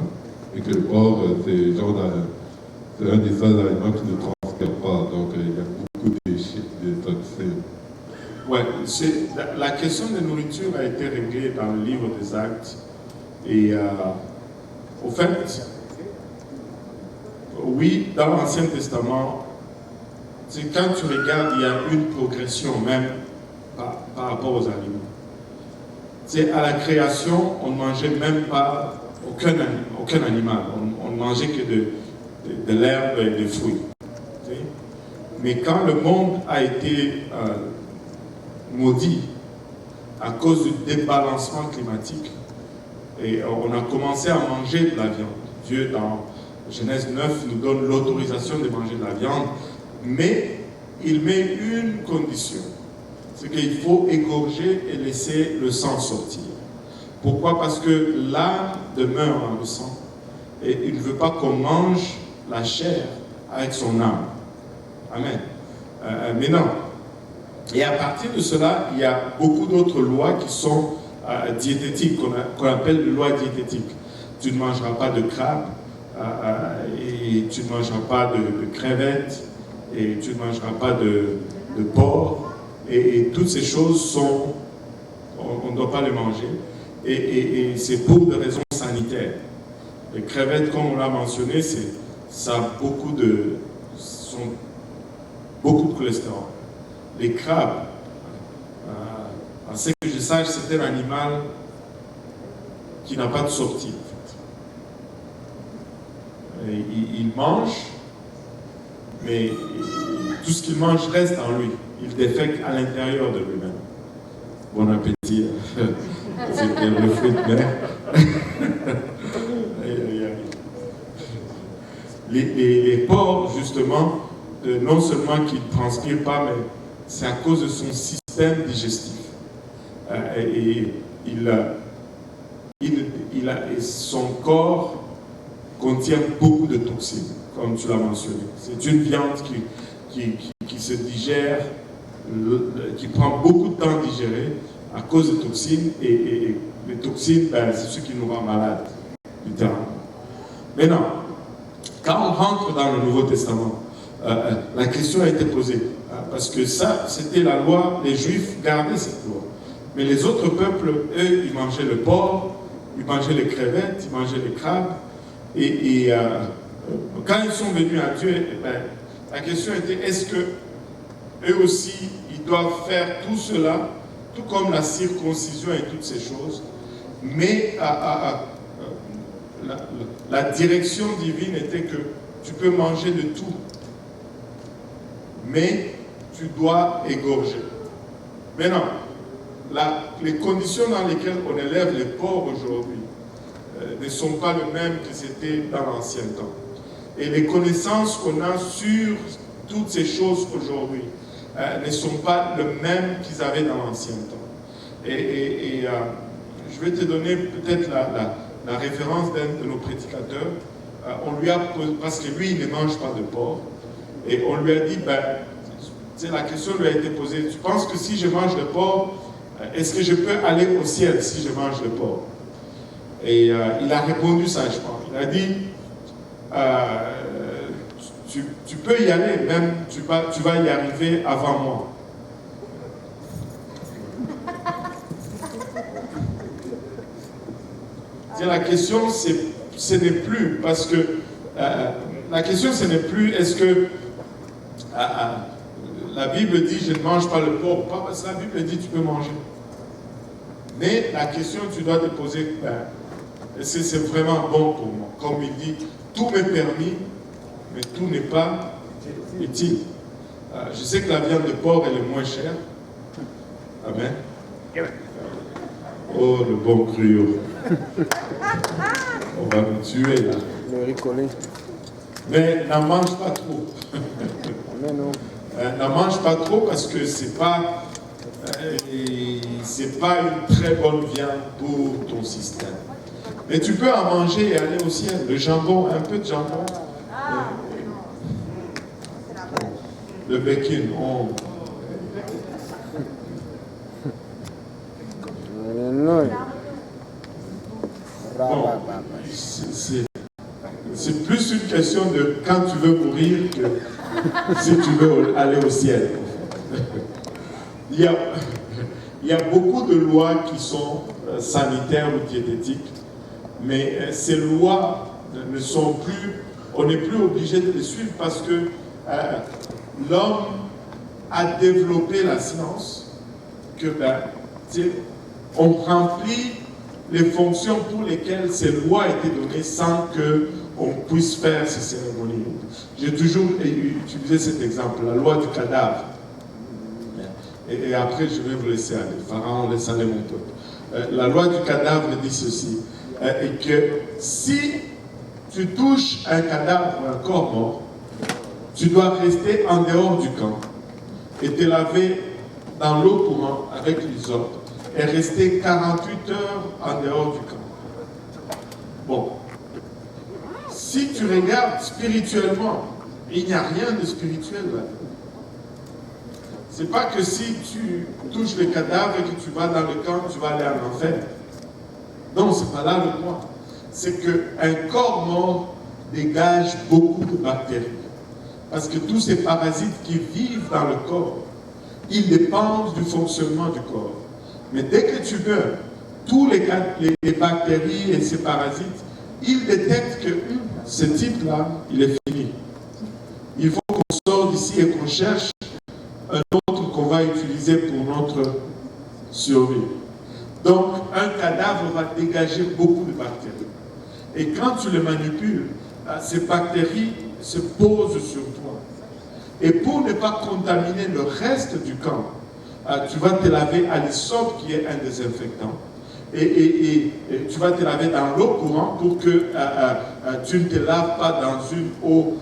et que le porc, c'est un des seuls aliments qui ne transpire pas, donc il y a beaucoup de déchets, de toxines. Ouais, la question de nourriture a été réglée dans le livre des Actes. Et au fait, oui, dans l'Ancien Testament, quand tu regardes, il y a une progression même par rapport aux aliments. À la création, on ne mangeait même pas aucun animal. On ne mangeait que de l'herbe et des fruits. Mais quand le monde a été maudit à cause du débalancement climatique, et on a commencé à manger de la viande. Dieu, dans Genèse 9, nous donne l'autorisation de manger de la viande, mais il met une condition, c'est qu'il faut égorger et laisser le sang sortir. Pourquoi? Parce que l'âme demeure dans le sang, et il ne veut pas qu'on mange la chair avec son âme. Amen. Mais non. Et à partir de cela, il y a beaucoup d'autres lois qui sont diététiques, qu'on appelle les lois diététiques. Tu ne mangeras pas de crabe, et tu ne mangeras pas de crevettes, et tu ne mangeras pas de porc, et toutes ces choses sont, on ne doit pas les manger, et c'est pour des raisons sanitaires. Les crevettes, comme on l'a mentionné, ça a beaucoup de cholestérol. Les crabes, à ce que je sache, c'est un animal qui n'a pas de sortie. En fait. Il mange, mais tout ce qu'il mange reste en lui. Il défèque à l'intérieur de lui-même. Bon appétit. C'était le fruit de mer. Les porcs, justement, non seulement qu'ils ne transpirent pas, mais c'est à cause de son système digestif. Et son corps contient beaucoup de toxines, comme tu l'as mentionné. C'est une viande qui se digère, qui prend beaucoup de temps à digérer à cause des toxines. Et les toxines, c'est ce qui nous rend malades, littéralement. Mais non, quand on rentre dans le Nouveau Testament, la question a été posée. Parce que ça, c'était la loi, les Juifs gardaient cette loi. Mais les autres peuples, eux, ils mangeaient le porc, ils mangeaient les crevettes, ils mangeaient les crabes. Et quand ils sont venus à Dieu, la question était, est-ce que eux aussi, ils doivent faire tout cela, tout comme la circoncision et toutes ces choses, mais la direction divine était que tu peux manger de tout, mais tu dois égorger. Maintenant, les conditions dans lesquelles on élève les porcs aujourd'hui ne sont pas les mêmes que c'était dans l'ancien temps. Et les connaissances qu'on a sur toutes ces choses aujourd'hui ne sont pas les mêmes qu'ils avaient dans l'ancien temps. Je vais te donner peut-être la référence d'un de nos prédicateurs. On lui a posé, parce que lui, il ne mange pas de porc. Et on lui a dit, la question lui a été posée, tu penses que si je mange le porc, est-ce que je peux aller au ciel si je mange le porc? Et il a répondu sagement. Il a dit, tu peux y aller, même tu vas y arriver avant moi. La question, ce n'est plus, parce que la question, ce n'est plus, est-ce que la Bible dit, je ne mange pas le porc, pas parce que la Bible dit, tu peux manger. Mais la question, tu dois te poser, est-ce que c'est vraiment bon pour moi? Comme il dit, tout m'est permis, mais tout n'est pas utile. Je sais que la viande de porc, elle est moins chère. Amen. Oh, le bon gruau. On va nous tuer là. Le riz collé. Mais n'en mange pas trop. N'en mange pas trop parce que c'est pas une très bonne viande pour ton système. Mais tu peux en manger et aller au ciel. Le jambon, un peu de jambon. Le bacon, c'est plus une question de quand tu veux mourir que si tu veux aller au ciel. Il y a beaucoup de lois qui sont sanitaires ou diététiques, mais ces lois ne sont plus, on n'est plus obligé de les suivre parce que l'homme a développé la science que on remplit les fonctions pour lesquelles ces lois étaient données sans qu'on puisse faire ces cérémonies. J'ai toujours utilisé cet exemple, la loi du cadavre. Et après, je vais vous laisser aller. Pharaon, laisse aller mon peuple. La loi du cadavre dit ceci, et que si tu touches un cadavre ou un corps mort, tu dois rester en dehors du camp et te laver dans l'eau courante avec l'hysope et rester 48 heures en dehors du camp. Bon. Si tu regardes spirituellement, il n'y a rien de spirituel là. C'est pas que si tu touches le cadavre et que tu vas dans le camp, tu vas aller en enfer. Non, c'est pas là le point. C'est qu'un corps mort dégage beaucoup de bactéries. Parce que tous ces parasites qui vivent dans le corps, ils dépendent du fonctionnement du corps. Mais dès que tu meurs, tous les bactéries et ces parasites, ils détectent que ce type-là, il est fini. Il faut qu'on sorte d'ici et qu'on cherche un autre qu'on va utiliser pour notre survie. Donc, un cadavre va dégager beaucoup de bactéries. Et quand tu les manipules, ces bactéries se posent sur toi. Et pour ne pas contaminer le reste du camp, tu vas te laver à l'hysope qui est un désinfectant. Et tu vas te laver dans l'eau courante pour que tu ne te laves pas dans une eau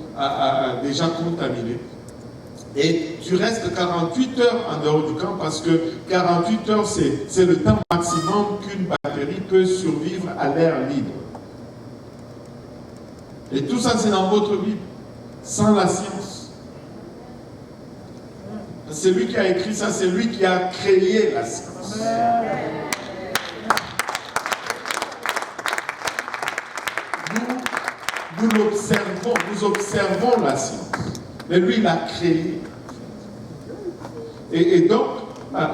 déjà contaminée. Et tu restes 48 heures en dehors du camp parce que 48 heures, c'est le temps maximum qu'une bactérie peut survivre à l'air libre. Et tout ça, c'est dans votre Bible, sans la science. C'est lui qui a écrit ça, c'est lui qui a créé la science. Nous observons la science. Mais lui, il a créé. Et donc,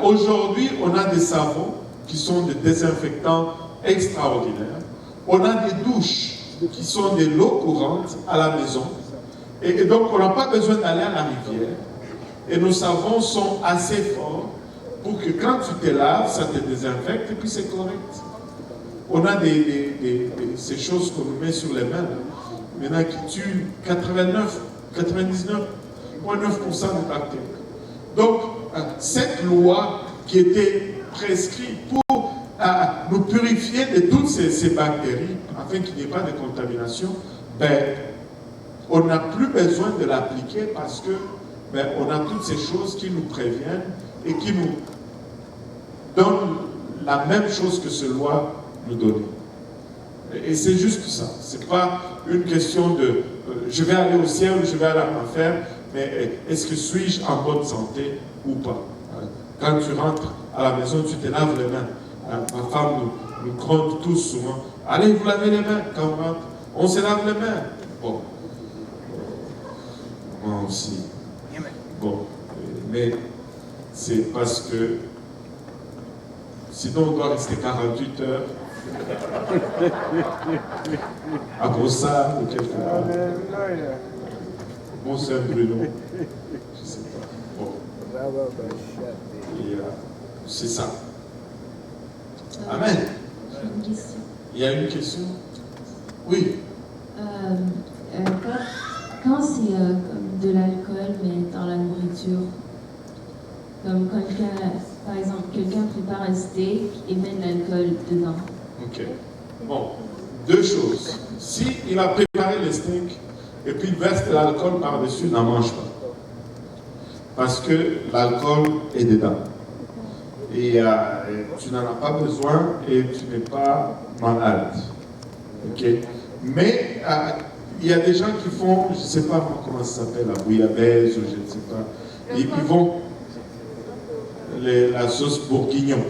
aujourd'hui, on a des savons qui sont des désinfectants extraordinaires. On a des douches qui sont de l'eau courante à la maison. Et donc, on n'a pas besoin d'aller à la rivière. Et nos savons sont assez forts pour que quand tu te laves, ça te désinfecte et puis c'est correct. On a ces choses qu'on nous met sur les mains, maintenant qui tuent 99,9% des bactéries. Donc, cette loi qui était prescrite pour nous purifier de toutes ces bactéries, afin qu'il n'y ait pas de contamination, on n'a plus besoin de l'appliquer parce que on a toutes ces choses qui nous préviennent et qui nous donnent la même chose que ce loi nous donne. Et c'est juste ça. Ce n'est pas une question de je vais aller au ciel ou je vais aller en enfer, mais est-ce que suis-je en bonne santé ou pas? Quand tu rentres à la maison, tu te laves les mains. Ma femme nous gronde tous souvent. Allez, vous lavez les mains quand on rentre. On se lave les mains. Bon. Moi aussi. Bon. Mais c'est parce que sinon on doit rester 48 heures à Brossard ou quelque part. Bon Saint-Bruno. Je ne sais pas. Bon. Et c'est ça. Amen. J'ai une question. Il y a une question? Oui. Quand c'est comme de l'alcool, mais dans la nourriture, comme quand par exemple, quelqu'un prépare un steak et met de l'alcool dedans. Ok. Bon, deux choses. Si il a préparé le steak et puis il verse de l'alcool par-dessus, n'en mange pas. Parce que l'alcool est dedans. Et tu n'en as pas besoin et tu n'es pas malade. Ok. Mais il y a des gens qui font, je ne sais pas comment ça s'appelle, la bouillabaisse ou je ne sais pas. Ils vont la sauce bourguignon.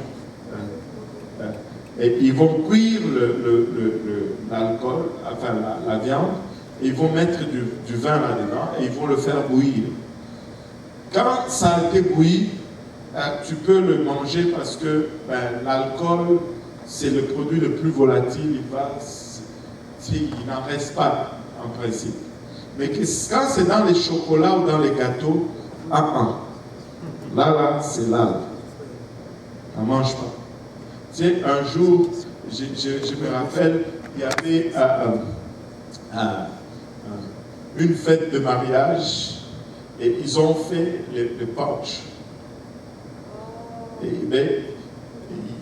Et ils vont cuire l'alcool, enfin la viande, et ils vont mettre du vin là-dedans et ils vont le faire bouillir. Quand ça a été bouilli, tu peux le manger parce que l'alcool, c'est le produit le plus volatile, il n'en reste pas en principe. Mais quand c'est dans les chocolats ou dans les gâteaux, là, c'est l'algue. On ne mange pas. Tu sais, un jour, je me rappelle, il y avait une fête de mariage et ils ont fait le punch. Mais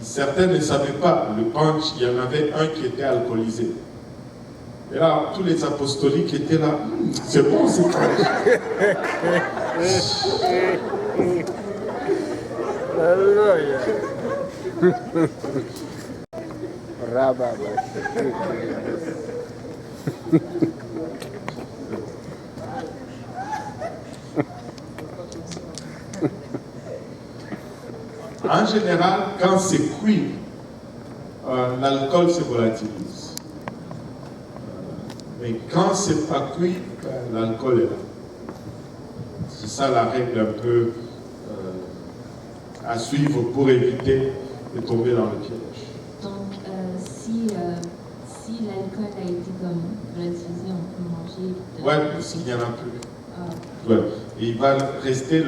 certains ne savaient pas, le punch, il y en avait un qui était alcoolisé. Et là, tous les apostoliques étaient là. C'est bon, c'est punch. En général, quand c'est cuit, l'alcool se volatilise. Mais quand c'est pas cuit, l'alcool est là. C'est ça la règle un peu à suivre pour éviter de tomber dans le piège. Donc, si l'alcool a été comme relativisé, on peut manger. Ouais, parce qu'il n'y en a plus. Ah. Ouais. Et il va rester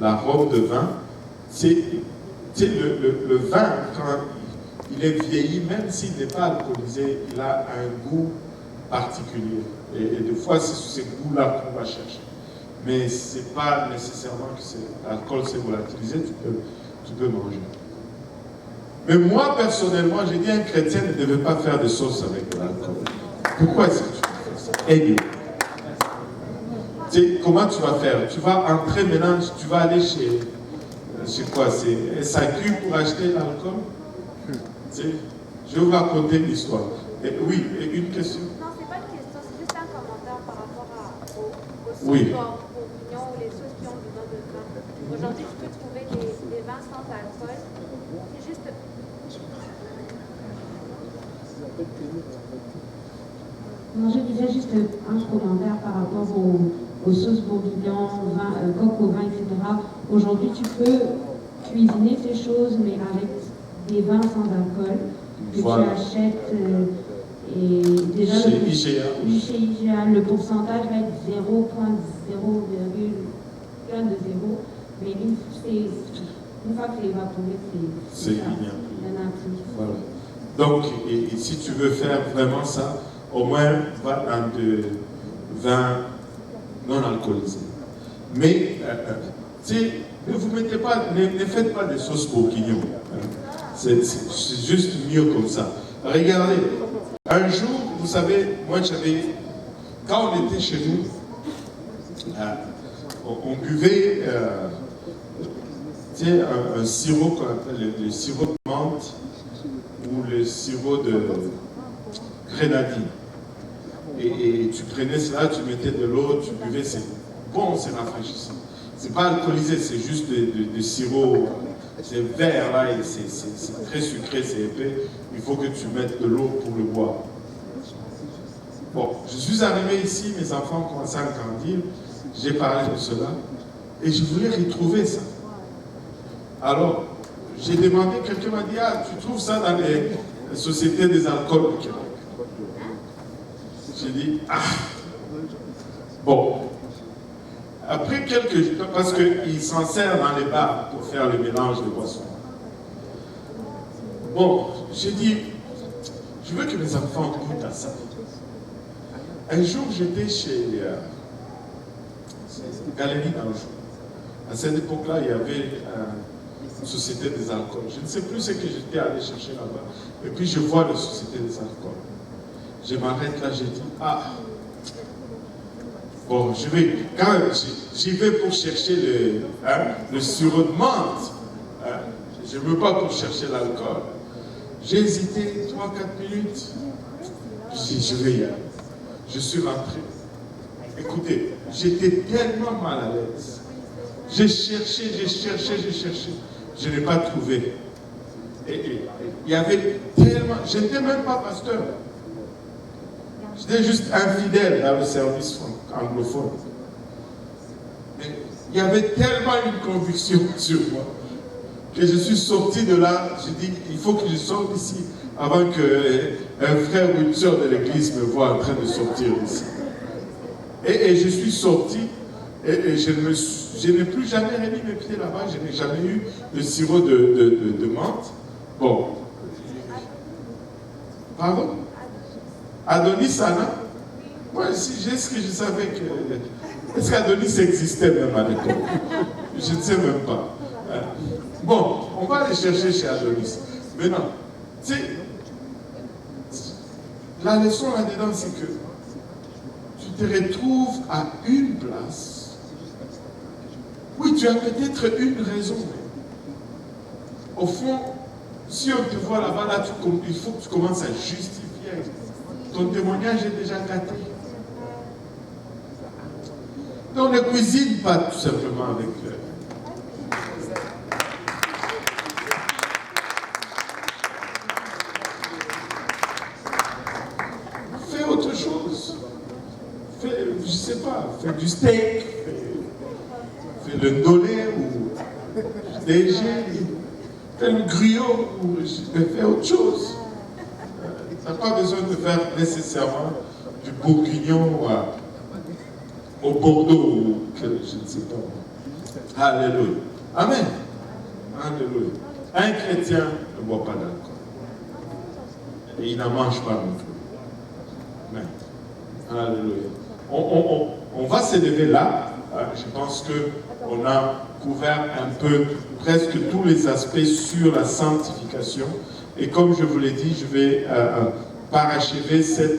l'arôme de vin. Le vin, quand il est vieilli, même s'il n'est pas alcoolisé, il a un goût particulier. Et des fois, c'est ce goût-là qu'on va chercher. Mais ce n'est pas nécessairement que l'alcool s'est volatilisé, tu peux manger. Mais moi, personnellement, j'ai dit un chrétien ne devait pas faire de sauce avec de l'alcool. Pourquoi est-ce que tu fais ça? Aide. Comment tu vas faire? Tu vas entrer maintenant, tu vas aller chez quoi? C'est SAQ pour acheter l'alcool? Je vais vous raconter une histoire. Oui, une question? Non, c'est pas une question, c'est juste un commentaire par rapport aux sauces Oui. bourguignons ou les sauces qui ont du vin dedans. Aujourd'hui, tu peux trouver des vins sans alcool. C'est juste. Non, je disais juste un commentaire par rapport aux sauces bourguignon, coq au vin, etc. Aujourd'hui, tu peux cuisiner ces choses, mais avec des vins sans alcool que voilà. tu achètes. Et déjà, chez IGA. Chez IGA, le pourcentage va être 0,0, mais une fois que c'est évaporé, c'est il n'y en a plus. Voilà. Donc, et si tu veux faire vraiment ça, au moins va dans de vin non alcoolisé. Mais, ne vous mettez pas, ne faites pas de sauce bourguignon. C'est juste mieux comme ça. Regardez, un jour, vous savez, moi quand on était chez nous, on buvait tu sais, un sirop qu'on appelle le sirop de menthe ou le sirop de grenadine. Et tu prenais cela, tu mettais de l'eau, tu buvais, c'est bon, c'est rafraîchissant. C'est pas alcoolisé, c'est juste de sirop, c'est vert là, et c'est très sucré, c'est épais. Il faut que tu mettes de l'eau pour le boire. Bon, je suis arrivé ici, mes enfants commençaient à grandir, j'ai parlé de cela, et je voulais retrouver ça. Alors, j'ai demandé, quelqu'un m'a dit, ah, tu trouves ça dans les sociétés des alcools du Québec. J'ai dit, ah, bon. Après quelques jours, parce qu'ils s'en servent dans les bars pour faire le mélange de boissons. Bon, j'ai dit, je veux que mes enfants goûtent à ça. Un jour, j'étais chez Galerie d'Anjou. À cette époque-là, il y avait une société des alcools. Je ne sais plus ce que j'étais allé chercher là-bas. Et puis, je vois la société des alcools. Je m'arrête là, j'ai dit, ah, bon, je vais, quand même, j'y vais pour chercher le sirop de menthe. Hein. Je ne veux pas pour chercher l'alcool. J'ai hésité 3-4 minutes. Je dis, je vais y aller. Je suis rentré. Écoutez, j'étais tellement mal à l'aise. J'ai cherché. Je n'ai pas trouvé. Et il y avait tellement... Je n'étais même pas pasteur. J'étais juste infidèle dans le service anglophone. Mais il y avait tellement une conviction sur moi que je suis sorti de là. J'ai dit, il faut que je sorte d'ici avant qu'un frère ou une soeur de l'église me voit en train de sortir d'ici. Et je suis sorti et je n'ai plus jamais remis mes pieds là-bas. Je n'ai jamais eu de sirop de menthe. Bon. Pardon? Adonis Anna? Moi, est-ce que je savais que... Est-ce qu'Adonis existait même à l'époque? Je ne sais même pas. Bon, on va aller chercher chez Adonis. Maintenant, tu sais, la leçon là-dedans, c'est que tu te retrouves à une place. Oui, tu as peut-être une raison. Mais au fond, si on te voit là-bas, là, il faut que tu commences à justifier. Ton témoignage est déjà gâté. Donc ne cuisine pas tout simplement avec fais autre chose. Fais, je sais pas, fais du steak, fais le ndolé ou des gels, fais le griot ou fais autre chose. Tu n'as pas besoin de faire nécessairement du bourguignon au Bordeaux ou je ne sais pas. Alléluia. Amen. Alléluia. Un chrétien ne boit pas d'alcool. Et il n'en mange pas non plus. Amen. Alléluia. On va se lever là. Je pense qu'on a couvert un peu, presque tous les aspects sur la sanctification. Et comme je vous l'ai dit, je vais parachever ce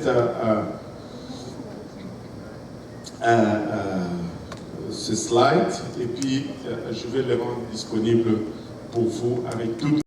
slide et puis je vais le rendre disponible pour vous avec toutes